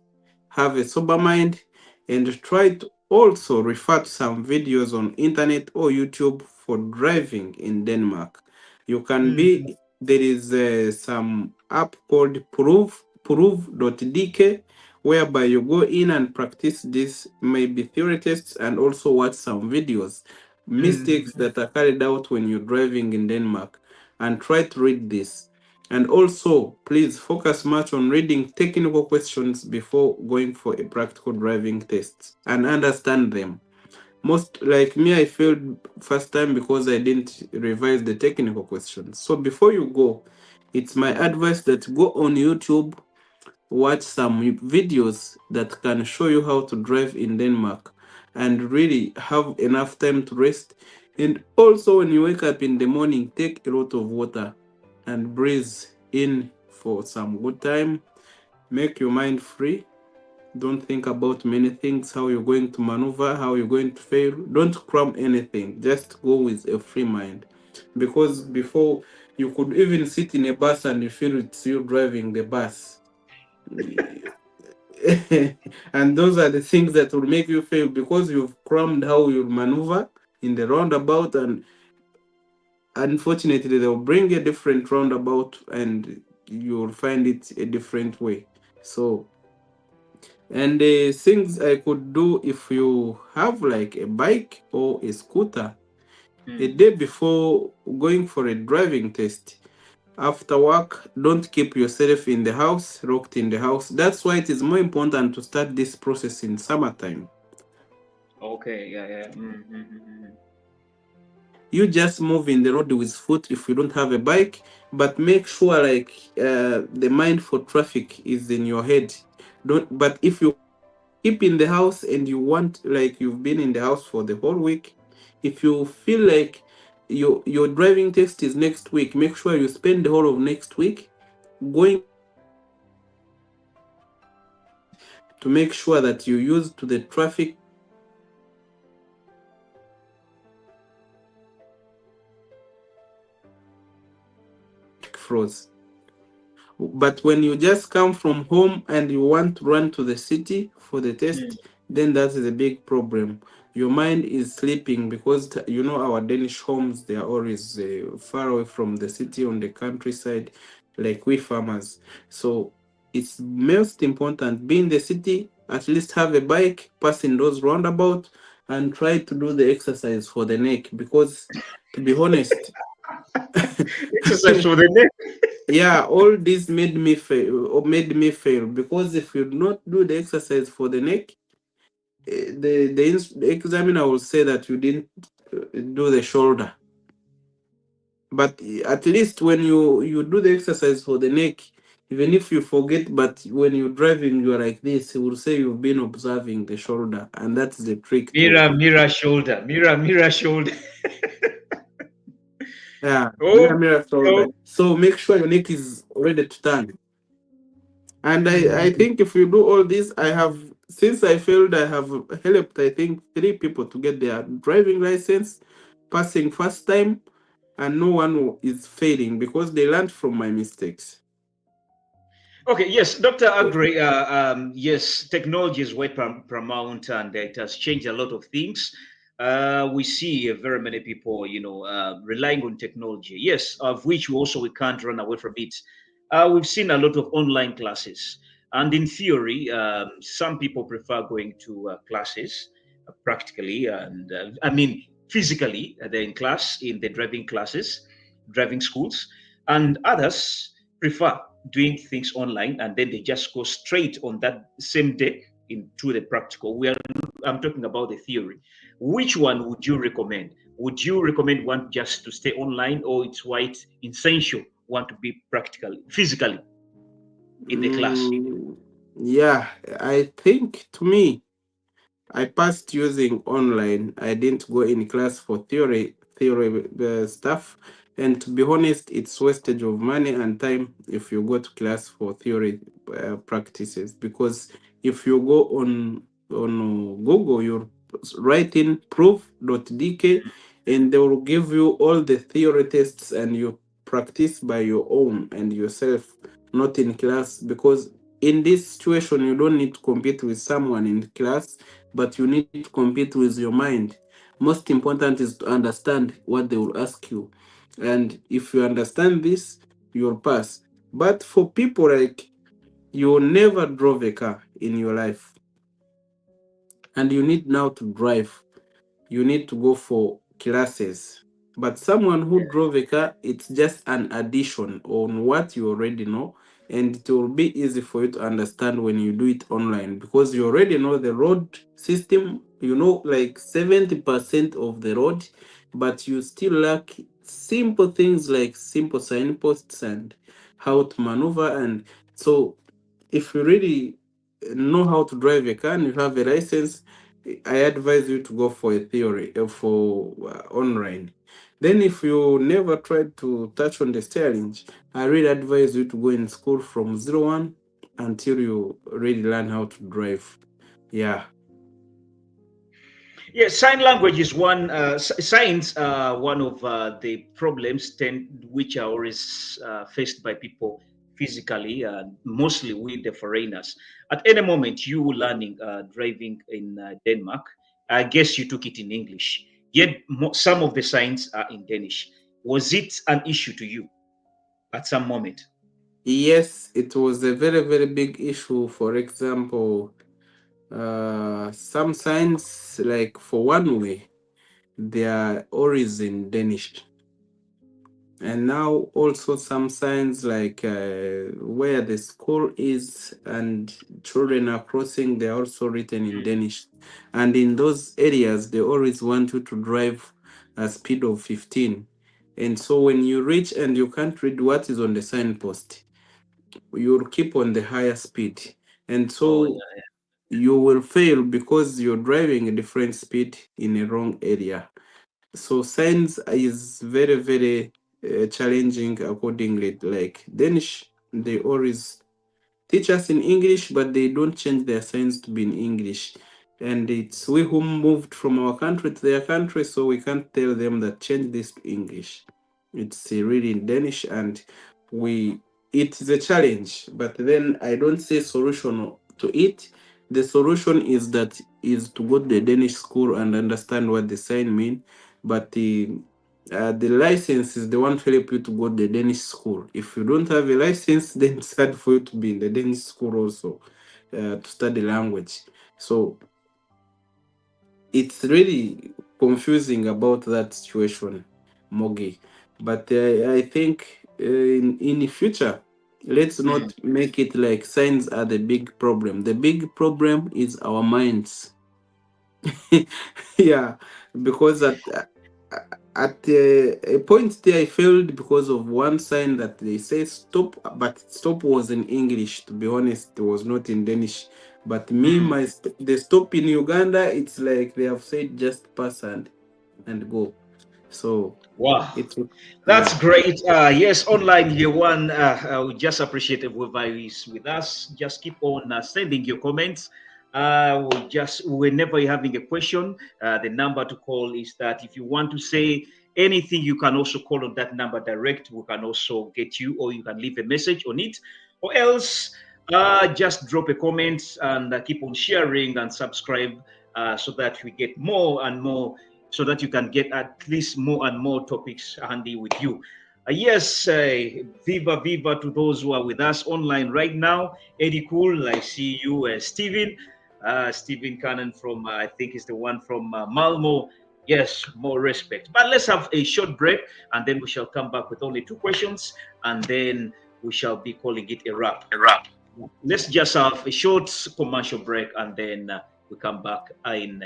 have a sober mind, and try to also refer to some videos on internet or YouTube for driving in Denmark. You can mm, be there is some app called prove.dk whereby you go in and practice this maybe theory tests and also watch some videos mistakes mm, that are carried out when you're driving in Denmark and try to read this. And also, please focus much on reading technical questions before going for a practical driving test and understand them. Most like me, I failed first time because I didn't revise the technical questions. So before you go, it's my advice that go on YouTube, watch some videos that can show you how to drive in Denmark and really have enough time to rest. And also, when you wake up in the morning, take a lot of water and breathe in for some good time. Make your mind free. Don't think about many things, how you're going to maneuver, how you're going to fail. Don't cram anything. Just go with a free mind. Because before, you could even sit in a bus and you feel it's you driving the bus. And those are the things that will make you fail because you've crammed how you maneuver in the roundabout, and unfortunately they'll bring a different roundabout and you'll find it a different way. So, and the things I could do if you have like a bike or a scooter, a mm. day before going for a driving test, after work, don't keep yourself in the house, locked in the house. That's why it is more important to start this process in summertime. Okay, yeah, yeah. Mm, mm, mm, mm. You just move in the road with foot if you don't have a bike, but make sure like the mind for traffic is in your head. Don't. But if you keep in the house and you want, like you've been in the house for the whole week, if you feel like your driving test is next week, make sure you spend the whole of next week going to make sure that you use to the traffic flows. But when you just come from home and you want to run to the city for the test, then that's the big problem. Your mind is sleeping because you know our Danish homes, they are always far away from the city on the countryside, like we farmers. So it's most important be in the city, at least have a bike, pass in those roundabouts, and try to do the exercise for the neck because, to be honest, Exercise for the neck. yeah, all this made me fail or made me fail because if you do not do the exercise for the neck, the examiner will say that you didn't do the shoulder. But at least when you do the exercise for the neck, even if you forget, but when you're driving, you're like this, he will say you've been observing the shoulder, and that's the trick too. Mirror, mirror, shoulder. Mirror, mirror, shoulder. Yeah, Oh, mirror shoulder. oh. So make sure your neck is ready to turn. And I Mm. think if you do all this, I have since I failed, I have helped, I think, 3 people to get their driving license, passing first time, and no one is failing because they learned from my mistakes. Okay, yes, Dr. Aggrey, yes, technology is way paramount and it has changed a lot of things. We see very many people, relying on technology. Yes, of which we can't run away from it. We've seen a lot of online classes. And in theory, some people prefer going to classes practically, and I mean, physically, they're in class, in the driving classes, driving schools, and others prefer doing things online and then they just go straight on that same day into the practical. I'm talking about the theory. Which one would you recommend? Would you recommend one just to stay online, or it's quite essential one to be practical physically in the class? Yeah, I think, to me, I passed using online. I didn't go in class for theory stuff. And to be honest, it's wastage of money and time if you go to class for theory practices. Because if you go on Google, you write in proof.dk and they will give you all the theory tests and you practice by your own and yourself, not in class. Because in this situation, you don't need to compete with someone in class, but you need to compete with your mind. Most important is to understand what they will ask you. And if you understand this, you'll pass. But for people like you never drove a car in your life, and you need now to drive, you need to go for classes. But someone who drove a car, it's just an addition on what you already know, and it will be easy for you to understand when you do it online because you already know the road system, you know, like 70% of the road, but you still lack simple things like simple signposts and how to maneuver. And so if you really know how to drive a car and you have a license, I advise you to go for a theory for online. Then, if you never tried to touch on the steering, I really advise you to go in school from 01 until you really learn how to drive. Yeah. Yeah, sign language is one. Signs are one of the problems which are always faced by people physically, mostly with the foreigners. At any moment, you learning driving in Denmark, I guess you took it in English. Yet some of the signs are in Danish. Was it an issue to you at some moment? Yes, it was a very, very big issue. For example, some signs, like for one way, they are always in Danish. And now also some signs like where the school is and children are crossing, they're also written in Danish. And in those areas, they always want you to drive a speed of 15. And so when you reach and you can't read what is on the signpost, you'll keep on the higher speed. And so you will fail because you're driving a different speed in a wrong area. So science is very, very challenging accordingly. Like Danish, they always teach us in English, but they don't change their science to be in English. And it's we who moved from our country to their country, so we can't tell them that change this to English. It's really in Danish, and it is a challenge. But then I don't say solution to it. The solution is to go to the Danish school and understand what the sign mean. But the license is the one to help you to go to the Danish school. If you don't have a license, then it's hard for you to be in the Danish school also to study language. So it's really confusing about that situation, Mogi. But I think in the future, let's not make it like signs are the big problem. The big problem is our minds. Yeah, because at a point there I failed because of one sign that they say stop, but stop was in English. To be honest, it was not in Danish. But me, the stop in Uganda, it's like they have said just pass and go. So wow, that's yeah. great. Yes, online year one. I would just appreciate whoever is with us. Just keep on sending your comments. Whenever you're having a question, the number to call is that. If you want to say anything, you can also call on that number direct. We can also get you, or you can leave a message on it, or else just drop a comment and keep on sharing and subscribe, so that we get more and more, so that you can get at least more and more topics handy with you. Yes, viva to those who are with us online right now. Eddie Cool, I see you. Stephen Cannon from, I think is the one from Malmo. Yes, more respect. But let's have a short break, and then we shall come back with only 2 questions, and then we shall be calling it a wrap. Let's just have a short commercial break, and then we come back in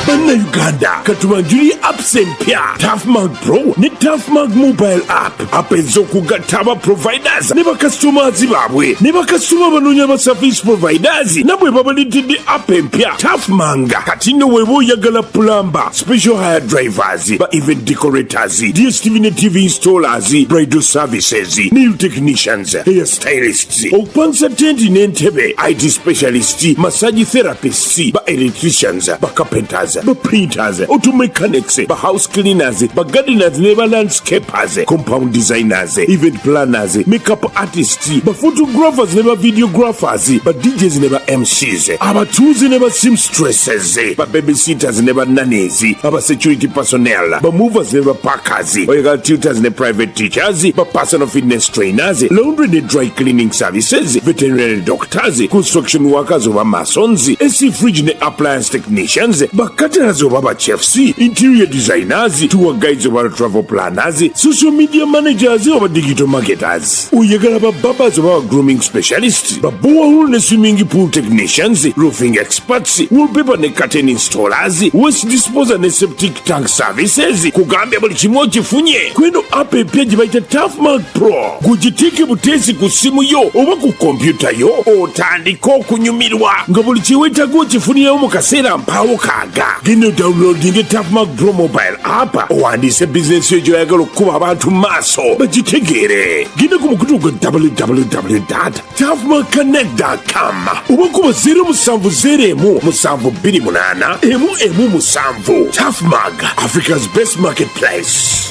Bannayuganda katubanjuli apps empya Tafmag Pro ne Tafmag mobile app ez'okugatta aba providers ne bakastomers baabwe ne bakasitoma banoonya ba service providers nabwe babalidde app empya Tafmag. Kati nno weeba oyagala plumber, special hire drivers, ba event decorators, DSTV ne TV installers, bridal services, nail technicians, hair stylists, okupangisa tenti n'entebe, IT specialists, massage therapists, ba electricians, ba carpenters, ba painters, auto mechanics, ba house cleaners, ba gardeners ne ba landscapers, compound designers, event planners, makeup artists, ba photographers ne ba videographers, ba DJs ne ba MCs, abatuuze ne ba seamstresses, ba babysitters ne ba nannies, aba security personnel, ba movers ne ba packers, oyagala tutors ne private teachers, ba personal fitness trainers, laundry ne dry cleaning services, veterinary doctors, construction workers oba masons, AC fridge ne appliance technicians, ba caterers oba ba chefs, interior designers, tour guides oba travel planners, social media managers oba digital marketers, oyagala ba barbers oba grooming specialists, ba borehole ne swimming pool technicians, roofing experts, wallpaper ne curtain installers, waste disposal ne septic tank services. Kugambye buli kimu okifunye kweno app empya gye bayita Tafmag Pro. Gugiteeke buteesi ku simu yo oba ku kompyuta yo, otandika okunyumirwa nga buli kyeweetaga okifunirawo mu kaseera mpaawo kaaga. Genda downloadinge Tafmag Pro mobile app, owandiise bizinesi yo gy'oyagala okukuba abantu mu maaso bagitegeere. Genda ku mukutu gwa www.tafmagconnect.com oba kuba 0701 Tafmag, Africa's best marketplace.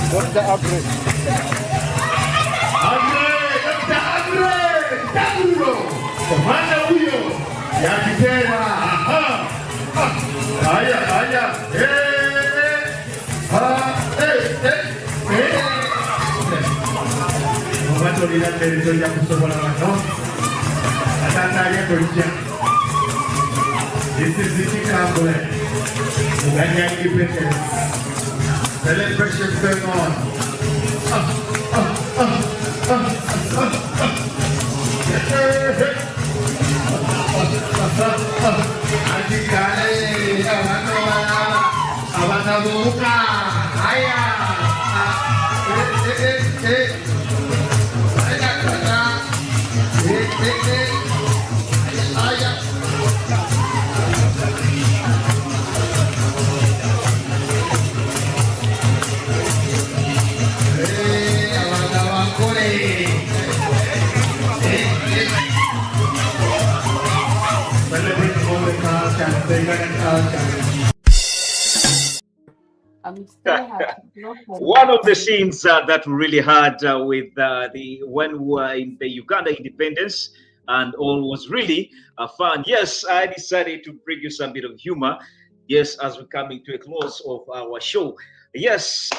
Dr. Aggrey. Dr. Aggrey, Tabulo, komanda huyo ya kitera. Haya, Mwato lina territory ya kusobola wano. Atandalye kulijja. This is Ziti Kambule. Uganda independence. Celebrations going on. One of the scenes that we really had with when we were in the Uganda independence, and all was really fun. Yes, I decided to bring you some bit of humor. Yes, as we're coming to a close of our show. Yes,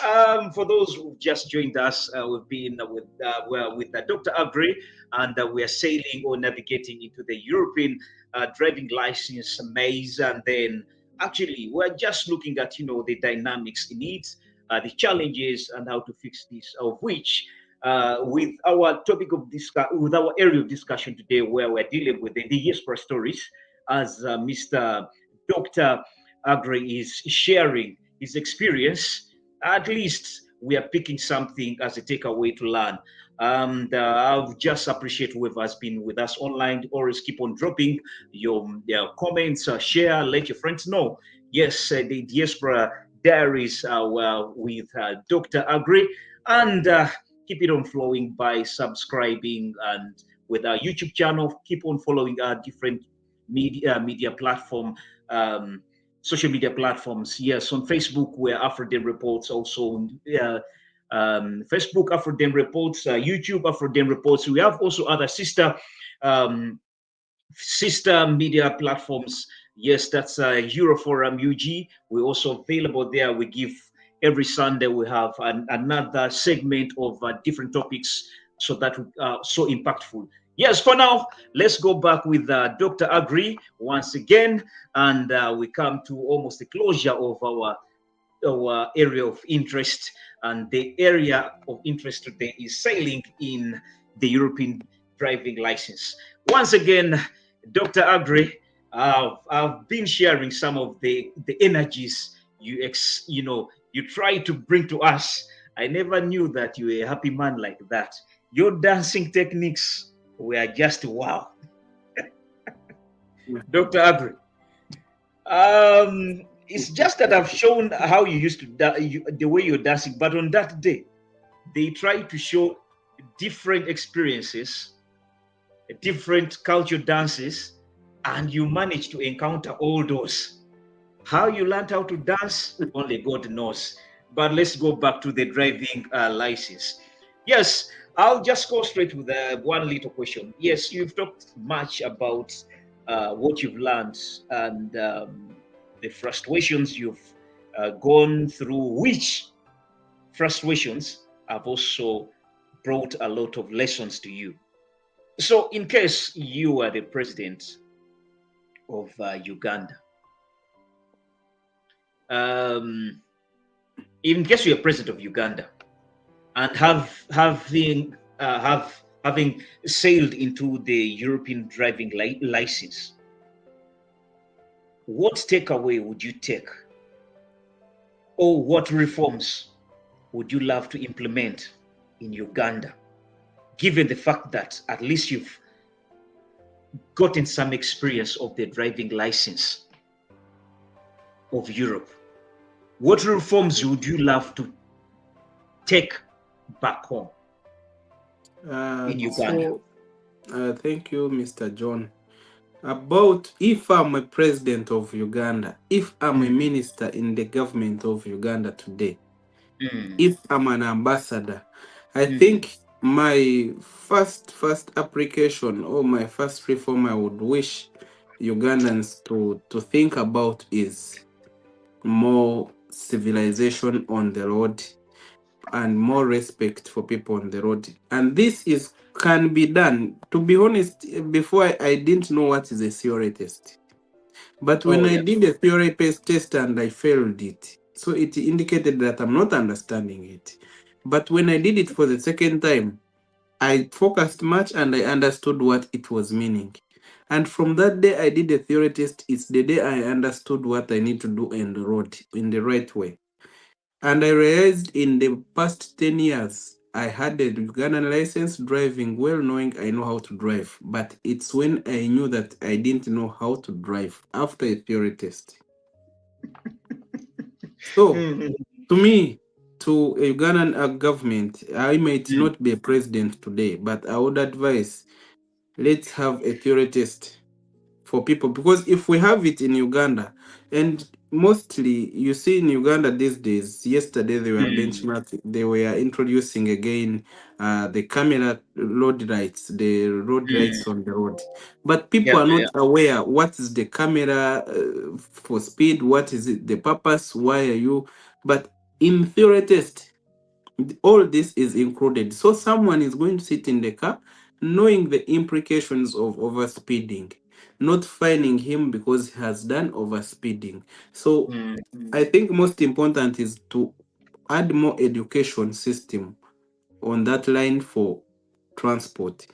for those who just joined us, we've been with Dr. Aggrey, and we are sailing or navigating into the European driving license maze, and then actually we're just looking at the dynamics in it, the challenges, and how to fix this. Of which with our topic of with our area of discussion today, where we're dealing with the diaspora stories, as Mr. Dr. Aggrey is sharing his experience. At least we are picking something as a takeaway to learn. And I'll just appreciate whoever has been with us online. Always keep on dropping your comments, share, let your friends know. Yes, the Diaspora Diaries with Dr. Aggrey. And keep it on flowing by subscribing, and with our YouTube channel, keep on following our different media platform, social media platforms. Yes, on Facebook, we're Afro-Dem Reports. Also, Facebook Afro-Dem Reports, YouTube Afro-Dem Reports. We have also other um, sister media platforms. Yes, that's Euroforum UG. We're also available there. We give every Sunday, we have another segment of different topics, so that so impactful. Yes, for now, let's go back with Dr. Aggrey once again, and we come to almost the closure of our area of interest. And the area of interest today is sailing in the European driving license. Once again, Dr. Aggrey, I've been sharing some of the energies you try to bring to us. I never knew that you were a happy man like that. Your dancing techniques were just wow. Dr. Aggrey, it's just that I've shown how you used to the way you're dancing, but on that day, they tried to show different experiences, different culture dances, and you managed to encounter all those. How you learned how to dance, only God knows. But let's go back to the driving license. Yes, I'll just go straight with one little question. Yes, you've talked much about what you've learned, and the frustrations you've gone through, which frustrations have also brought a lot of lessons to you. So, in case you are the president of Uganda, in case you're president of Uganda, and having sailed into the European driving license, what takeaway would you take, or what reforms would you love to implement in Uganda, given the fact that at least you've gotten some experience of the driving license of Europe? What reforms would you love to take back home in Uganda? Thank you, Mr. John. About if I'm a president of Uganda, if I'm a minister in the government of Uganda today, if I'm an ambassador, I think my first application, or my first reform I would wish Ugandans to think about is more civilization on the road and more respect for people on the road. And this can be done. To be honest, before I didn't know what is a theory test. But when I did a theory test and I failed it, so it indicated that I'm not understanding it. But when I did it for the second time, I focused much and I understood what it was meaning. And from that day I did a theory test, it's the day I understood what I need to do in the road in the right way. And I realized in the past 10 years, I had a Ugandan license driving well, knowing I know how to drive. But it's when I knew that I didn't know how to drive after a theory test. So, to me, to a Ugandan government, I might not be a president today, but I would advise, let's have a theory test for people, because if we have it in Uganda, and mostly you see in Uganda these days, yesterday they were benchmarking, they were introducing again the camera road lights, the road lights on the road, but people are not aware what is the camera for speed, what is it, the purpose, why are you, but in theory test all this is included. So someone is going to sit in the car knowing the implications of overspeeding, not fining him because he has done overspeeding. So I think most important is to add more education system on that line for transport.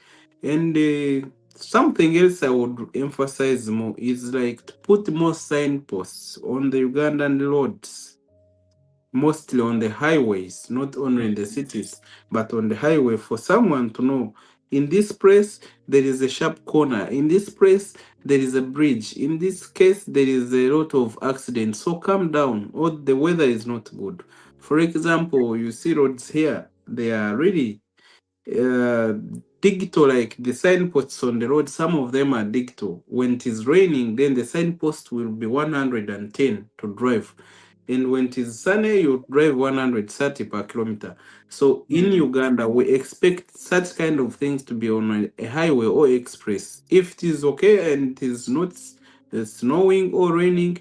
And something else I would emphasize more is like to put more signposts on the Ugandan roads, mostly on the highways, not only in the cities, but on the highway, for someone to know in this place there is a sharp corner, in this place there is a bridge, in this case there is a lot of accidents, so calm down, or the weather is not good. For example, you see roads here, they are really uh, digital, like the signposts on the road, some of them are digital. When it is raining, then the signpost will be 110 to drive. And when it is sunny, you drive 130 per kilometer. So in Uganda, we expect such kind of things to be on a highway or express. If it is okay and it is not snowing or raining,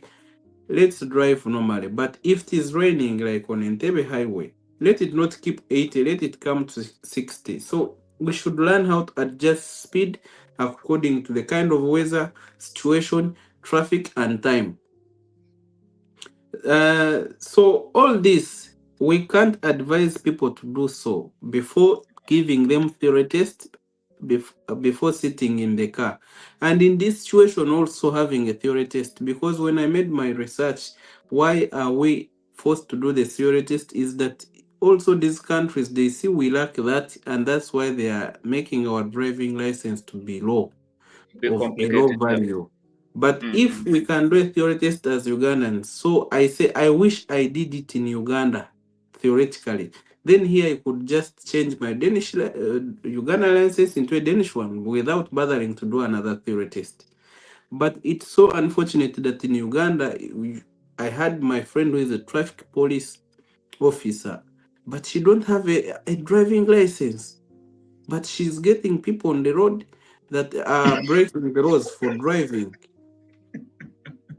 let's drive normally. But if it is raining, like on Entebbe Highway, let it not keep 80, let it come to 60. So we should learn how to adjust speed according to the kind of weather, situation, traffic, and time. So all this, we can't advise people to do so before giving them theory test, before sitting in the car. And in this situation, also having a theory test, because when I made my research, why are we forced to do the theory test, is that also these countries, they see we lack that, and that's why they are making our driving license to be low, of a low value. But if we can do a theory test as Ugandans, so I say I wish I did it in Uganda, theoretically. Then here I could just change my Danish Uganda license into a Danish one without bothering to do another theory test. But it's so unfortunate that in Uganda, I had my friend who is a traffic police officer, but she don't have a driving license. But she's getting people on the road that are breaking the laws for driving.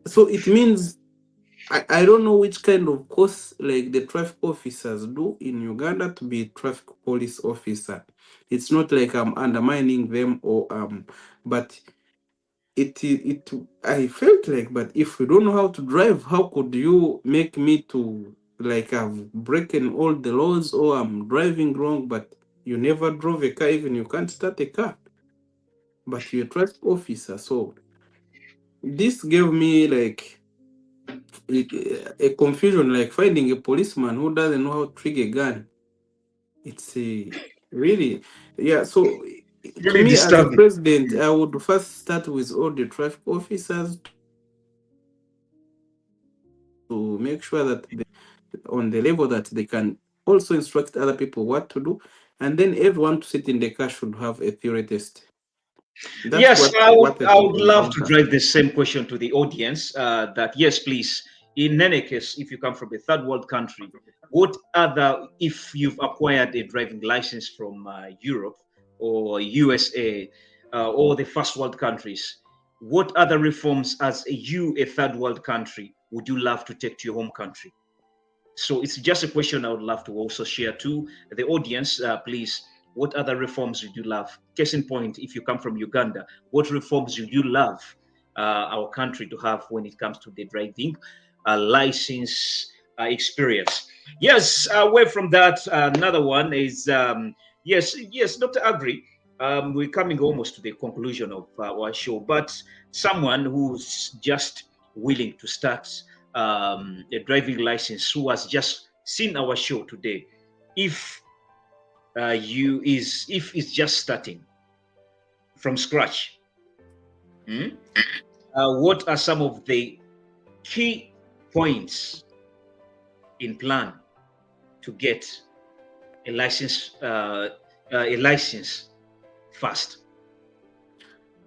So it means I don't know which kind of course like the traffic officers do in Uganda to be a traffic police officer. It's not like I'm undermining them or but it I felt like, but if you don't know how to drive, how could you make me to like I've broken all the laws or I'm driving wrong, but you never drove a car, even you can't start a car, but you're a traffic officer. So this gave me like a confusion, like finding a policeman who doesn't know how to trigger a gun. It's a really, yeah. So to Really me, as a disturbing. president, I would first start with all the traffic officers to make sure that they, on the level that they can also instruct other people what to do, and then everyone to sit in the car should have a theory test. That's Yes, what I would could love to encounter. drive the same question to the audience. That yes, please. In any case, if you come from a third world country, what other, if you've acquired a driving license from Europe or USA or the first world countries, what other reforms as a third world country, would you love to take to your home country? So it's just a question I would love to also share to the audience. Please, what other reforms would you love? Case in point, if you come from Uganda, what reforms would you love our country to have when it comes to the driving license experience? Yes, away from that, another one is yes, Dr. Aggrey. We're coming almost to the conclusion of our show, but someone who's just willing to start a driving license, who has just seen our show today, if if it's just starting from scratch, what are some of the key points in plan to get a license fast?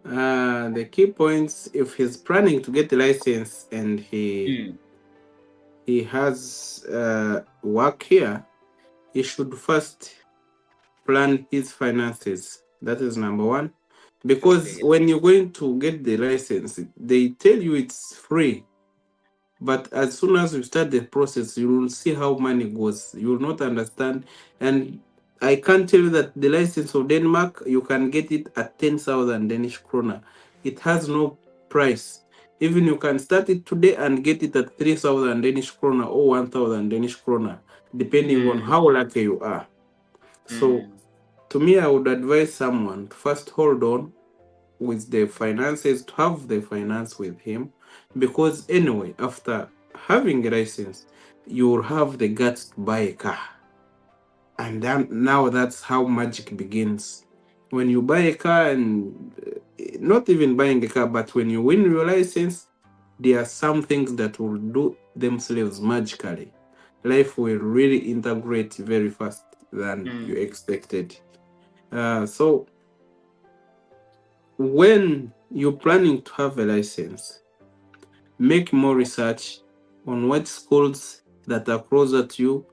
The key points, if he's planning to get the license and he has work here, he should first plan his finances. That is number one. Because when you're going to get the license, they tell you it's free. But as soon as you start the process, you will see how money goes. You will not understand. And I can tell you that the license of Denmark, you can get it at 10,000 Danish kroner. It has no price. Even you can start it today and get it at 3,000 Danish kroner or 1,000 Danish kroner, depending on how lucky you are. So to me, I would advise someone to first hold on with the finances, to have the finance with him, because anyway, after having a license, you will have the guts to buy a car. And then now that's how magic begins. When you buy a car, and not even buying a car, but when you win your license, there are some things that will do themselves magically. Life will really integrate very fast than you expected. So when you're planning to have a license, make more research on what schools that are closer to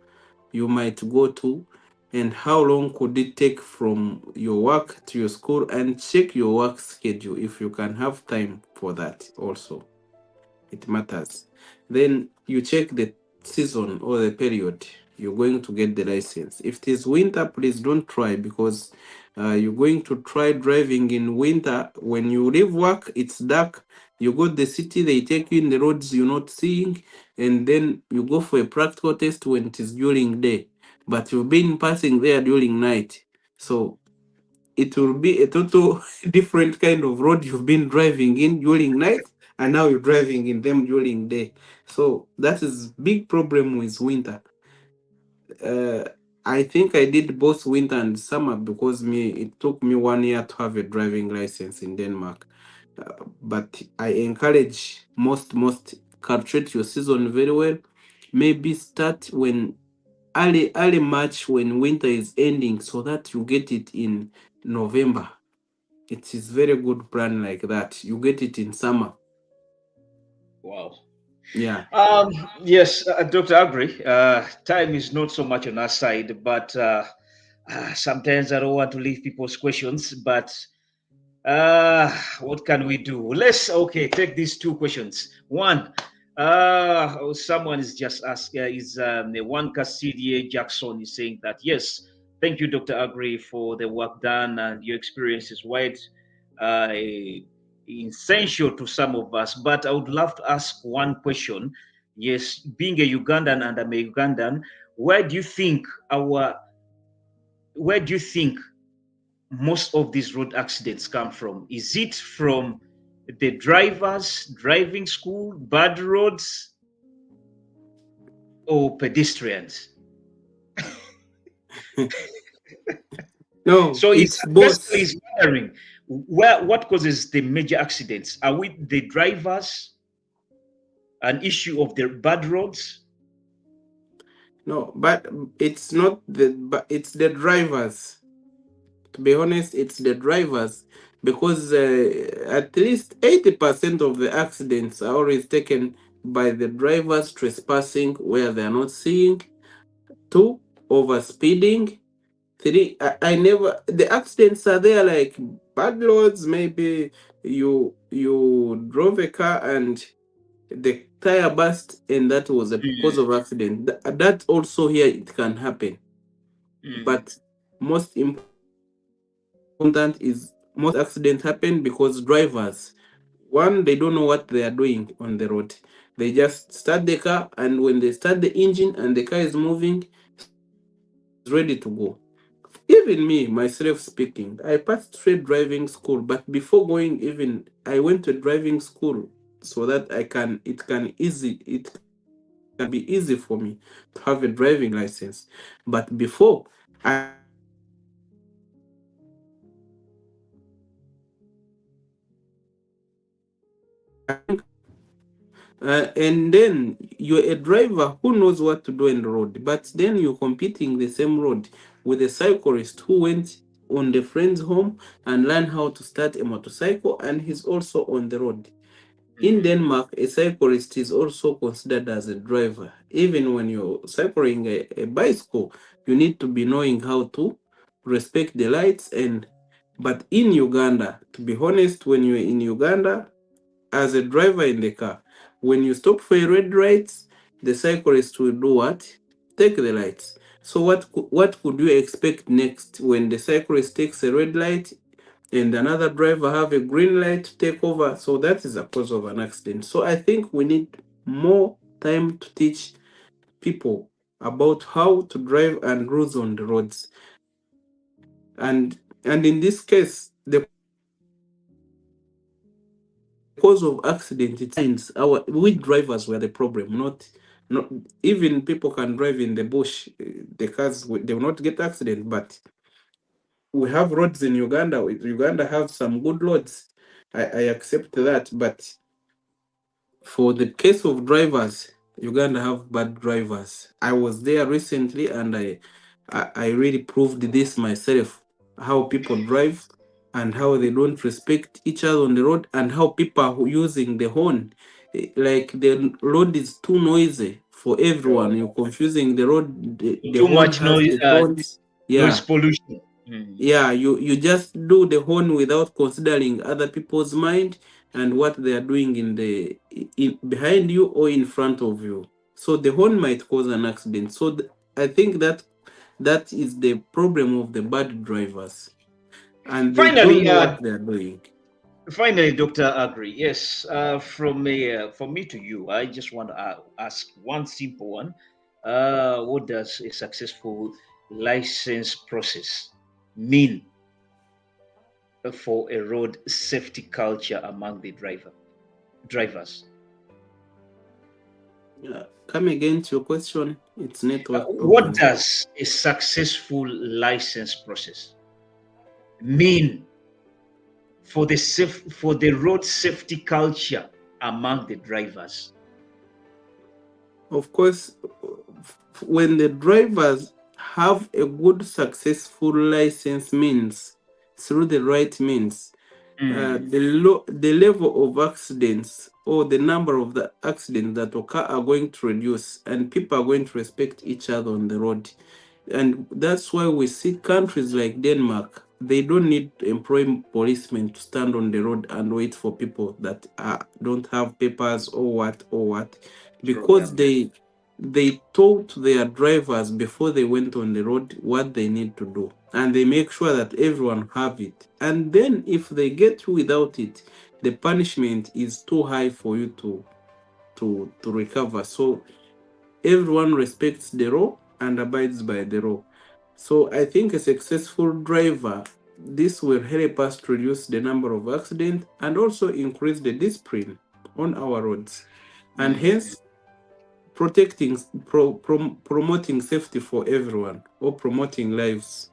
you might go to, and how long could it take from your work to your school, and check your work schedule if you can have time for that also. It matters. Then you check the season or the period you're going to get the license. If it is winter, please don't try, because you're going to try driving in winter. When you leave work, it's dark. You go to the city, they take you in the roads you're not seeing, and then you go for a practical test when it is during day. But you've been passing there during night. So it will be a total different kind of road you've been driving in during night, and now you're driving in them during day. So that is big problem with winter. I think I did both winter and summer, because it took me 1 year to have a driving license in Denmark. But I encourage most calculate your season very well. Maybe start when early March, when winter is ending, so that you get it in November. It is very good plan like that. You get it in summer. Wow. Yeah. Yes, Dr. Aggrey, time is not so much on our side, but sometimes I don't want to leave people's questions, but what can we do? Let's, take these two questions. One, someone is just asked, one CDA Jackson is saying that, yes, thank you, Dr. Aggrey, for the work done, and your experience is wide. Essential to some of us, but I would love to ask one question. Yes, being a Ugandan and I'm a Ugandan, where do you think most of these road accidents come from? Is it from the drivers, driving school, bad roads, or pedestrians? No, So it's basically both. is wondering what causes the major accidents? Are we the drivers, an issue of the bad roads? No, but it's not but it's the drivers. To be honest, it's the drivers, because at least 80% of the accidents are always taken by the drivers trespassing where they are not seeing. 2, overspeeding. 3, I never, the accidents are there like bad roads. Maybe you drove a car and the tire burst, and that was a cause of accident. That also here it can happen. But most important is most accidents happen because drivers, one, they don't know what they are doing on the road. They just start the car, and when they start the engine and the car is moving, is ready to go. Even me, myself speaking, I passed straight driving school, but before going, even I went to driving school so that it can be easy for me to have a driving license. But before, I and then you're a driver who knows what to do on the road, but then you're competing the same road with a cyclist who went on the friend's home and learned how to start a motorcycle, and he's also on the road. In Denmark, a cyclist is also considered as a driver. Even when you're cycling a bicycle, you need to be knowing how to respect the lights. But in Uganda, to be honest, when you're in Uganda, as a driver in the car, when you stop for a red light, the cyclist will do what? Take the lights. So what could you expect next when the cyclist takes a red light and another driver have a green light to take over? So that is a cause of an accident. So I think we need more time to teach people about how to drive and rules on the roads. and in this case, the cause of accident, it means we drivers were the problem, not even people can drive in the bush, the cars they will not get accident, but we have roads in Uganda. Uganda have some good roads. I accept that, but for the case of drivers, Uganda have bad drivers. I was there recently, and I really proved this myself. How people drive, and how they don't respect each other on the road, and how people are using the horn. Like the road is too noisy for everyone. You're confusing the road. The Too horn much has noise, the tones. noise Yeah. pollution. Yeah, you just do the horn without considering other people's mind and what they are doing behind you or in front of you. So the horn might cause an accident. So I think that is the problem of the bad drivers, and they don't Finally, know what they are doing. Finally, Dr. Aggrey, yes, from me to you, I just want to ask one simple one. What does a successful license process mean for a road safety culture among the drivers? Come again to your question. It's network What problem. does a successful license process mean for the road safety culture among the drivers? Of course, when the drivers have a good, successful license means through the right means, the level of accidents or the number of the accidents that occur are going to reduce, and people are going to respect each other on the road. And that's why we see countries like Denmark, they don't need to employ policemen to stand on the road and wait for people that don't have papers or what, because they taught their drivers before they went on the road what they need to do, and they make sure that everyone have it. And then if they get you without it, the punishment is too high for you to recover. So everyone respects the law and abides by the law. So I think a successful driver, this will help us to reduce the number of accidents and also increase the discipline on our roads, and hence promoting safety for everyone, or promoting lives.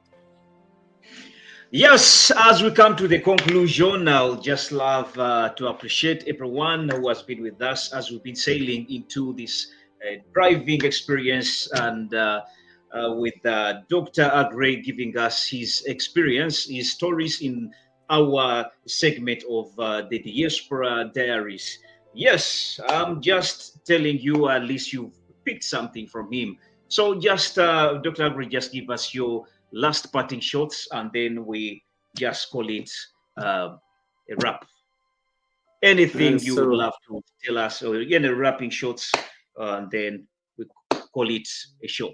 Yes, as we come to the conclusion, I'll just love to appreciate everyone who has been with us as we've been sailing into this driving experience, and with Dr. Aggrey giving us his experience, his stories in our segment of the Diaspora Diaries. Yes, I'm just telling you, at least you've picked something from him. So just, Dr. Aggrey, just give us your last parting shots, and then we just call it a wrap. Anything you would So love to tell us, or again, a wrapping shots, and then we call it a show.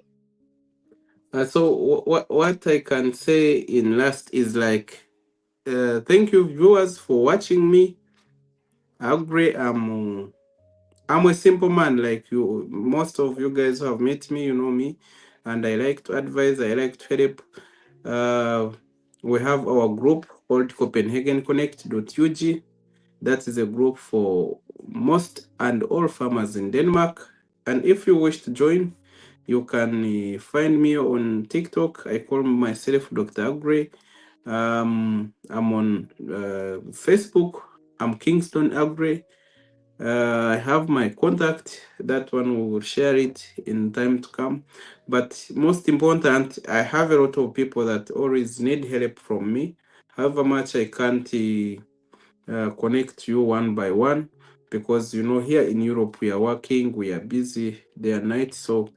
So what I can say in last is like, thank you viewers for watching me. Aggrey, I'm a simple man like you. Most of you guys who have met me, you know me, and I like to advise, I like to help. We have our group called CopenhagenConnect.ug. That is a group for most and all farmers in Denmark. And if you wish to join, you can find me on TikTok. I call myself Dr. Aggrey. I'm on Facebook. I'm Kingston Aggrey. I have my contact. That one we will share it in time to come. But most important, I have a lot of people that always need help from me. However much I can't connect you one by one, because you know here in Europe we are working, we are busy day and night. So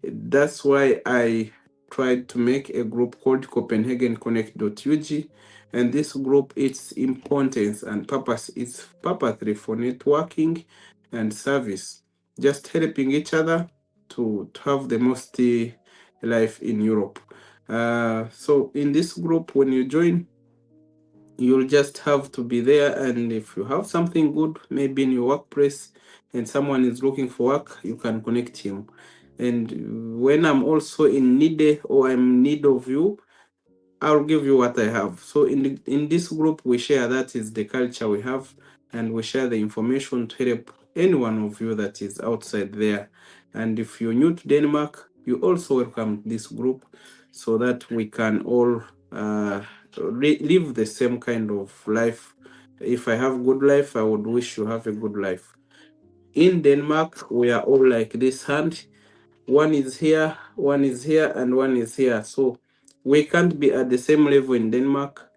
that's why I tried to make a group called CopenhagenConnect.ug, and this group, its importance and purpose is purposely for networking and service, just helping each other to have the most life in Europe. So in this group, when you join, you'll just have to be there, and if you have something good, maybe in your workplace, and someone is looking for work, you can connect him. And when I'm also in need, or I'm in need of you, I'll give you what I have. So in this group, we share, that is the culture we have, and we share the information to help any one of you that is outside there. And if you're new to Denmark, you also welcome this group so that we can all live the same kind of life. If I have good life, I would wish you have a good life. In Denmark, we are all like this hand. One is here, one is here, and one is here. So we can't be at the same level in Denmark.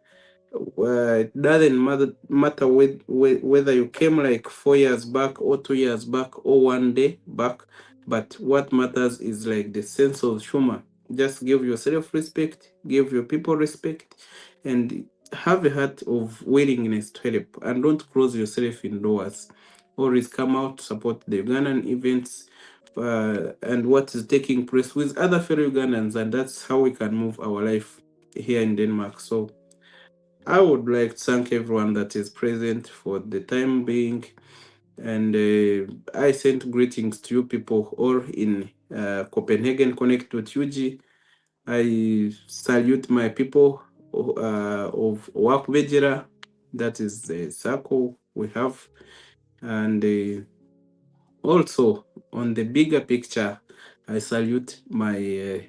It doesn't matter whether you came like 4 years back or 2 years back or 1 day back, but what matters is like the sense of humor. Just give yourself respect, give your people respect, and have a heart of willingness to help, and don't close yourself indoors. Always come out to support the Ugandan events and what is taking place with other fellow Ugandans, and that's how we can move our life here in Denmark. So I would like to thank everyone that is present for the time being, and I send greetings to you people all in Copenhagen Connect with UG. I salute my people of Work Vegera, that is the circle we have, and also on the bigger picture, I salute my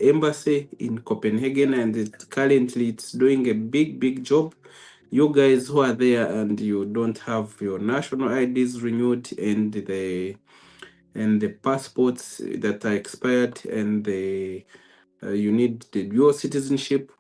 embassy in Copenhagen, and currently it's doing a big job. You guys who are there and you don't have your national IDs renewed, and the passports that are expired, and you need the dual citizenship,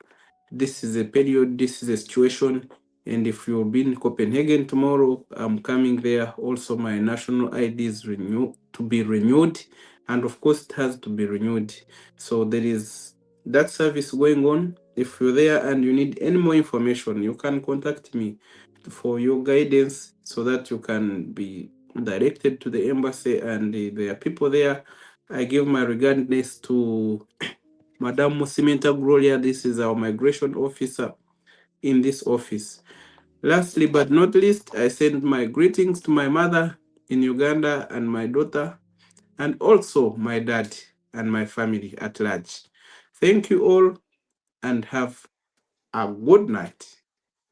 this is a period, this is a situation. And if you'll be in Copenhagen tomorrow, I'm coming there. Also, my national ID is to be renewed. And of course, it has to be renewed. So there is that service going on. If you're there and you need any more information, you can contact me for your guidance so that you can be directed to the embassy, and there are people there. I give my regards to Madam Musimenta Gloria. This is our migration officer in this office. Lastly but not least, I send my greetings to my mother in Uganda and my daughter, and also my dad and my family at large. Thank you all, and have a good night.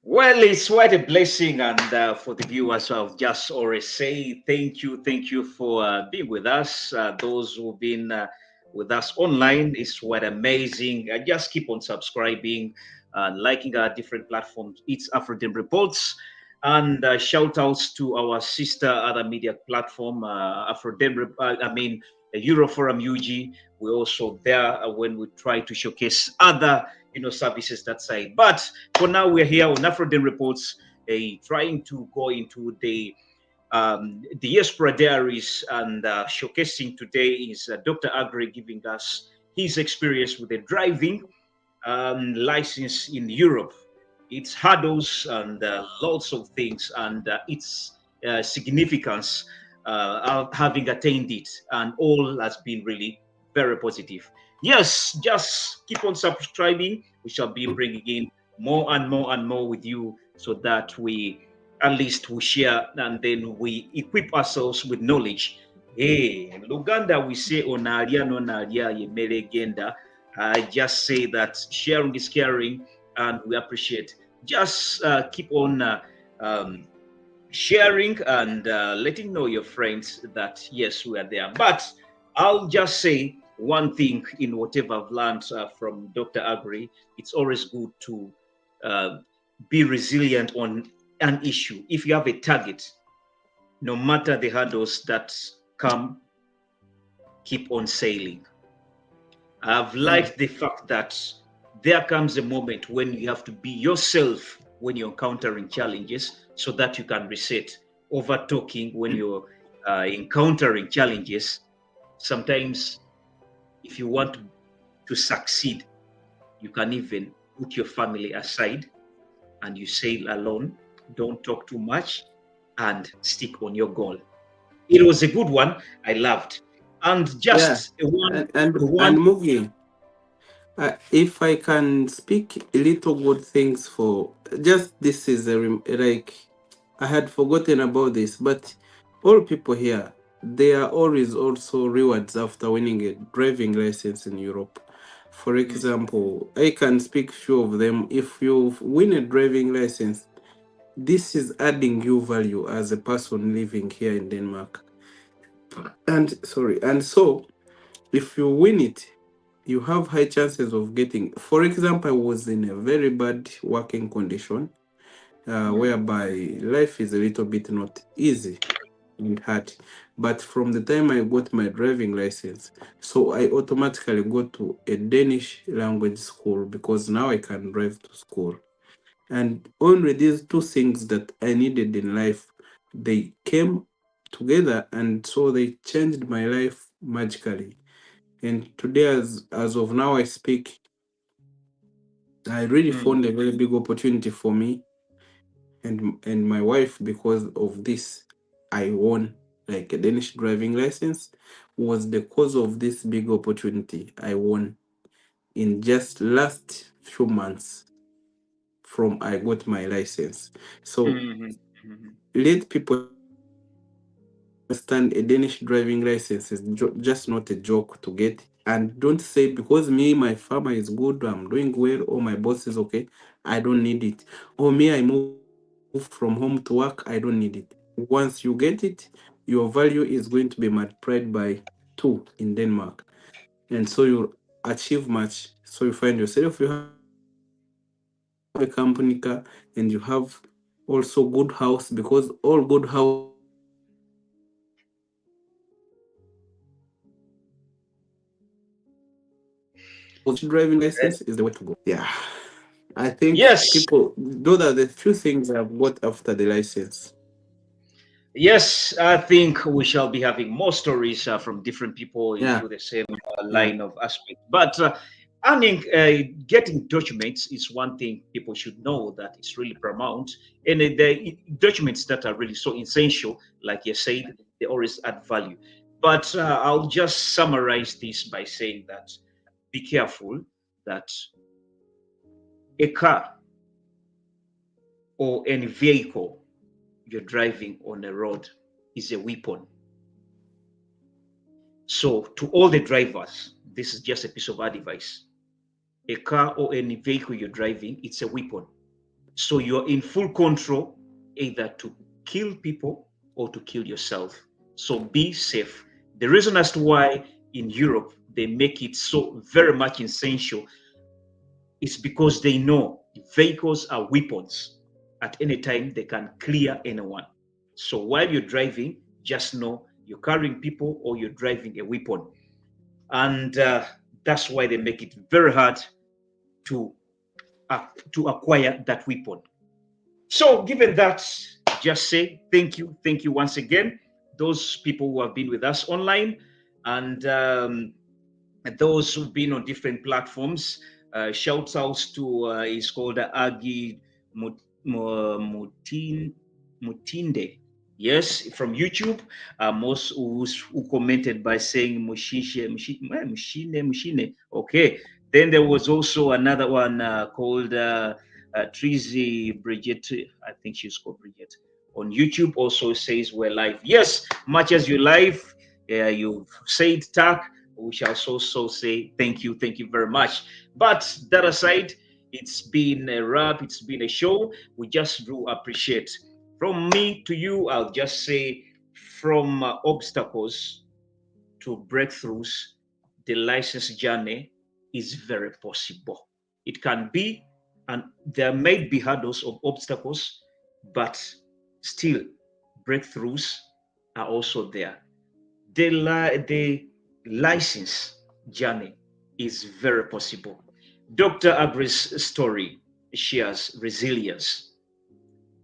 Well, it's quite a blessing, and for the viewers, I'll just always say thank you for being with us. Those who've been with us online, it's quite amazing. Just keep on subscribing, liking our different platforms. It's African Reports, and shout outs to our sister other media platform, Euroforum UG. We're also there when we try to showcase other services that side. But for now, we're here on Afroden Reports, trying to go into the Diaspora Diaries, and showcasing today is Dr. Aggrey giving us his experience with the driving license in Europe, its hurdles and lots of things, and its significance of having attained it, and all has been really very positive. Yes, just keep on subscribing. We shall be bringing in more and more and more with you, so that we at least we share, and then we equip ourselves with knowledge. Hey, in Luganda we say onalia no nalia yemere genda. I just say that sharing is caring, and we appreciate. Just keep on sharing and letting know your friends that yes, we are there. But I'll just say one thing in whatever I've learned from Dr. Aggrey. It's always good to be resilient on an issue. If you have a target, no matter the hurdles that come, keep on sailing. I've liked the fact that there comes a moment when you have to be yourself when you're encountering challenges, so that you can reset. Over talking when you're encountering challenges. Sometimes if you want to succeed, you can even put your family aside and you sail alone. Don't talk too much and stick on your goal. It was a good one. I loved. And just and moving. If I can speak a little good things for just this is like I had forgotten about this, but all people here, there are always also rewards after winning a driving license in Europe. For example, I can speak few of them. If you win a driving license, this is adding you value as a person living here in Denmark. And so if you win it, you have high chances of getting. For example, I was in a very bad working condition, whereby life is a little bit not easy and hard. But from the time I got my driving license, so I automatically go to a Danish language school because now I can drive to school. And only these two things that I needed in life, they came together, and so they changed my life magically. And today, as of now I speak, I really found a very big opportunity for me and my wife. Because of this, I won like a Danish driving license. Was the cause of this big opportunity I won in just last few months from I got my license. So let people understand a Danish driving license is just not a joke to get. And don't say because me, my farmer is good, I'm doing well, or my boss is okay, I don't need it. Or me, I moved from home to work, I don't need it. Once you get it, your value is going to be multiplied by 2 in Denmark. And so you achieve much. So you find yourself, you have a company car, and you have also good house, because all good house driving license is the way to go. Yeah. I think people, those are the few things I've got after the license. Yes, I think we shall be having more stories from different people into the same line of aspect. But getting documents is one thing people should know that it's really paramount. And the documents that are really so essential, like you said, they always add value. But I'll just summarize this by saying that be careful that a car or any vehicle you're driving on a road is a weapon. So to all the drivers, this is just a piece of advice. A car or any vehicle you're driving, it's a weapon. So you're in full control either to kill people or to kill yourself. So be safe. The reason as to why in Europe they make it so very much essential is because they know vehicles are weapons. At any time, they can clear anyone. So while you're driving, just know you're carrying people or you're driving a weapon. And that's why they make it very hard to acquire that weapon. So given that, just say thank you once again, those people who have been with us online, and those who've been on different platforms. Shouts outs to is called Agi Mutinde. Yes, from YouTube. Most who commented by saying Mushine. Okay. Then there was also another one called Trizy Bridget. I think she's called Bridget. On YouTube also says we're live. Yes, much as you live, you've said tak, we shall also say thank you very much. But that aside, it's been a wrap, it's been a show. We just do appreciate. From me to you, I'll just say from obstacles to breakthroughs, the license journey is very possible. It can be, and there may be hurdles of obstacles, but still breakthroughs are also there. The license journey is very possible. Dr. Aggrey's story shares resilience.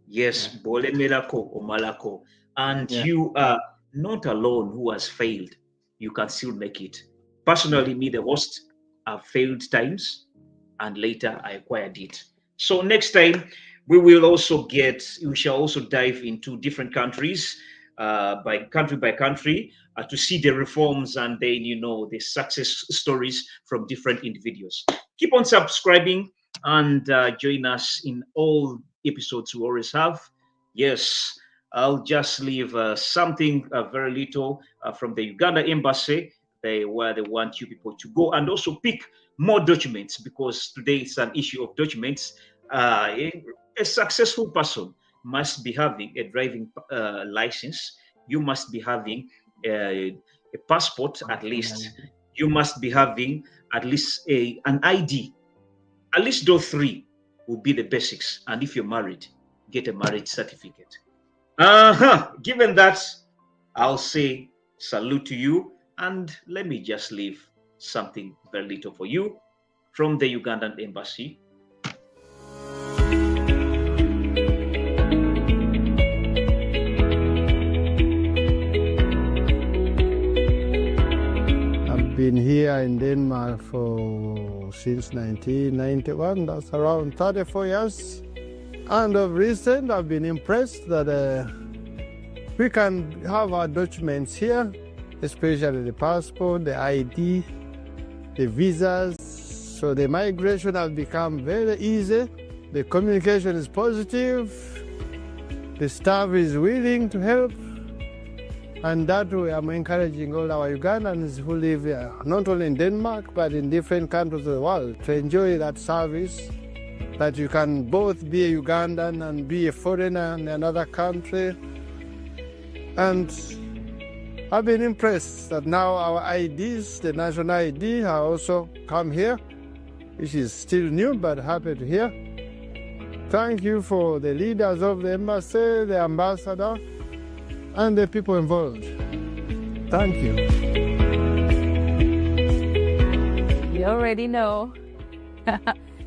Yes, Bole Melako or Malako. And you are not alone who has failed. You can still make it. Personally, me, the worst, I've failed times and later I acquired it. So next time, we shall also dive into different countries by country to see the reforms and then the success stories from different individuals. Keep on subscribing and join us in all episodes we always have. Yes, I'll just leave something very little from the Uganda embassy where they want you people to go, and also pick more documents, because today it's an issue of documents. A successful person must be having a driving license. You must be having a passport at least. You must be having at least an ID. At least those three will be the basics. And if you're married, get a marriage certificate. Given that, I'll say salute to you, and let me just leave something very little for you from the Ugandan embassy. I've been here in Denmark since 1991. That's around 34 years. And of recent, I've been impressed that we can have our documents here, especially the passport, the ID, the visas. So the migration has become very easy. The communication is positive. The staff is willing to help. And that way I'm encouraging all our Ugandans who live here, not only in Denmark, but in different countries of the world, to enjoy that service, that you can both be a Ugandan and be a foreigner in another country. And I've been impressed that now our IDs, the national ID, have also come here, which is still new, but happy to hear. Thank you for the leaders of the embassy, the ambassador, and the people involved. Thank you. You already know.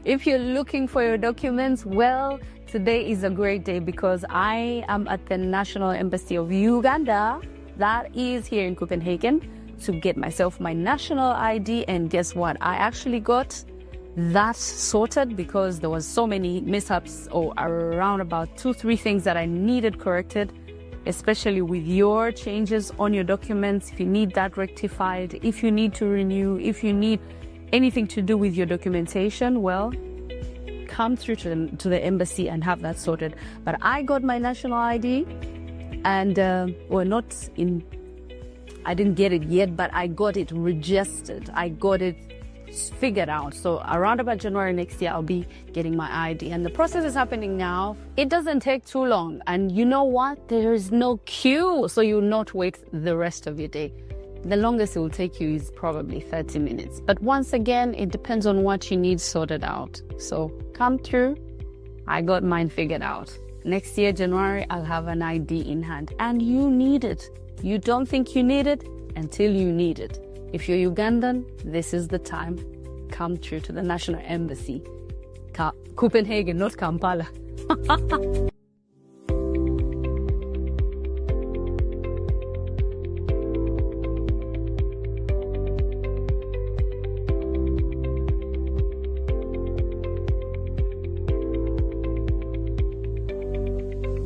If you're looking for your documents, well, today is a great day because I am at the National Embassy of Uganda, that is here in Copenhagen, to get myself my national ID. And guess what? I actually got that sorted because there was so many mishaps, or around about 2-3 things that I needed corrected, especially with your changes on your documents. If you need that rectified, if you need to renew, if you need anything to do with your documentation, well, come through to the embassy and have that sorted. But I got my national ID, and I didn't get it yet, but I got it registered. I got it figured out. So around about January next year, I'll be getting my ID. And the process is happening now. It doesn't take too long. And you know what? There is no queue, so you'll not wait the rest of your day. The longest it will take you is probably 30 minutes. But once again, it depends on what you need sorted out. So come through. I got mine figured out. Next year, January, I'll have an ID in hand. And you need it. You don't think you need it until you need it. If you're Ugandan, this is the time. Come through to the National Embassy. Copenhagen, not Kampala.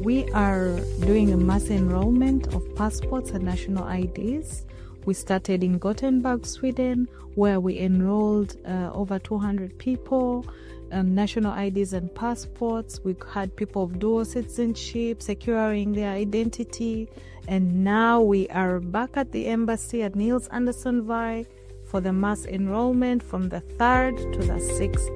We are doing a mass enrollment of passports and national IDs. We started in Gothenburg, Sweden, where we enrolled over 200 people, national IDs and passports. We had people of dual citizenship securing their identity. And now we are back at the embassy at Niels Anderson Vai for the mass enrollment from the 3rd to the 6th.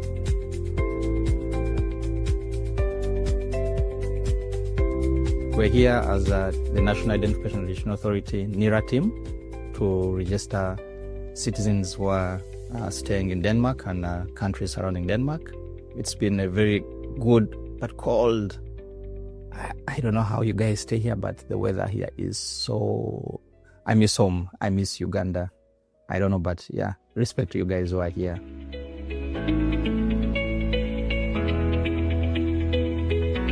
We're here as the National Identification and Registration Authority NIRA team to register citizens who are staying in Denmark and countries surrounding Denmark. It's been a very good but cold. I don't know how you guys stay here, but the weather here is so... I miss home. I miss Uganda. I don't know, but yeah, respect to you guys who are here.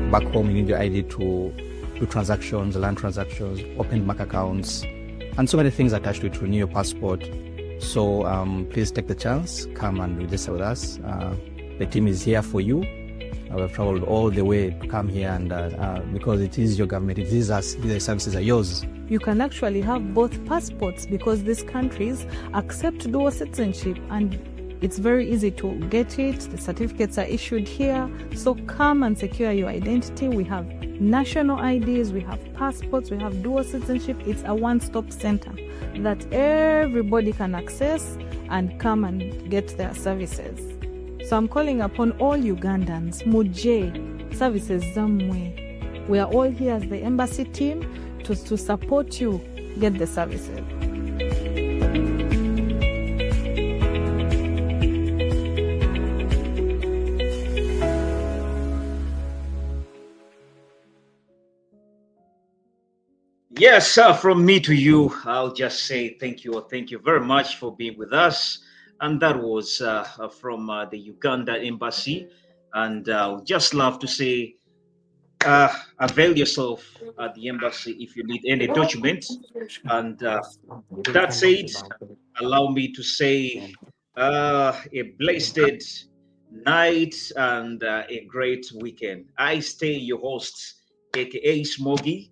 Back home, you need your ID to do transactions, land transactions, open bank accounts, and so many things attached to it, renew your passport. So please take the chance, come and register with us. The team is here for you. We've traveled all the way to come here, and because it is your government, it is us, these services are yours. You can actually have both passports because these countries accept dual citizenship, and it's very easy to get it. The certificates are issued here. So come and secure your identity. We have national IDs, we have passports, we have dual citizenship. It's a one-stop center. that everybody can access and come and get their services. So I'm calling upon all Ugandans, muje services zamwe. We are all here as the embassy team to support you get the services. Yes, from me to you, I'll just say thank you very much for being with us. And that was from the Uganda Embassy. And I would just love to say, avail yourself at the embassy if you need any documents. And that said, allow me to say a blessed night and a great weekend. I stay your host, aka Smoggy.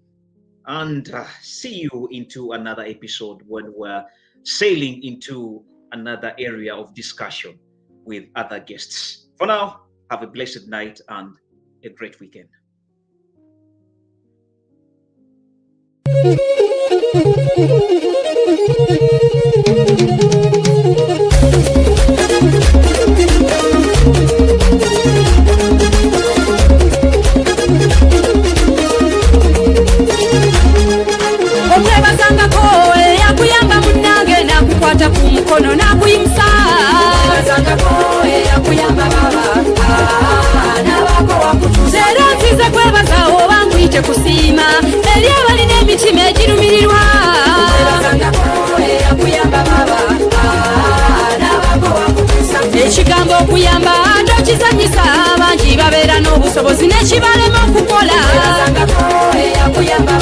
And see you into another episode when we're sailing into another area of discussion with other guests. For now, have a blessed night and a great weekend. Yakuyamba munange nakukwata ku mukono nakuyimsa yakuyamba baba nabako wakutuza era nzize kwebaza obangwite kusiima eri abalina emitima egirumirirwa yakuyamba baba nabako wakutuza ekigambo okuyamba tokizanyisa abangi babeera n'obusobozi n'ekibalema okukola yakuyamba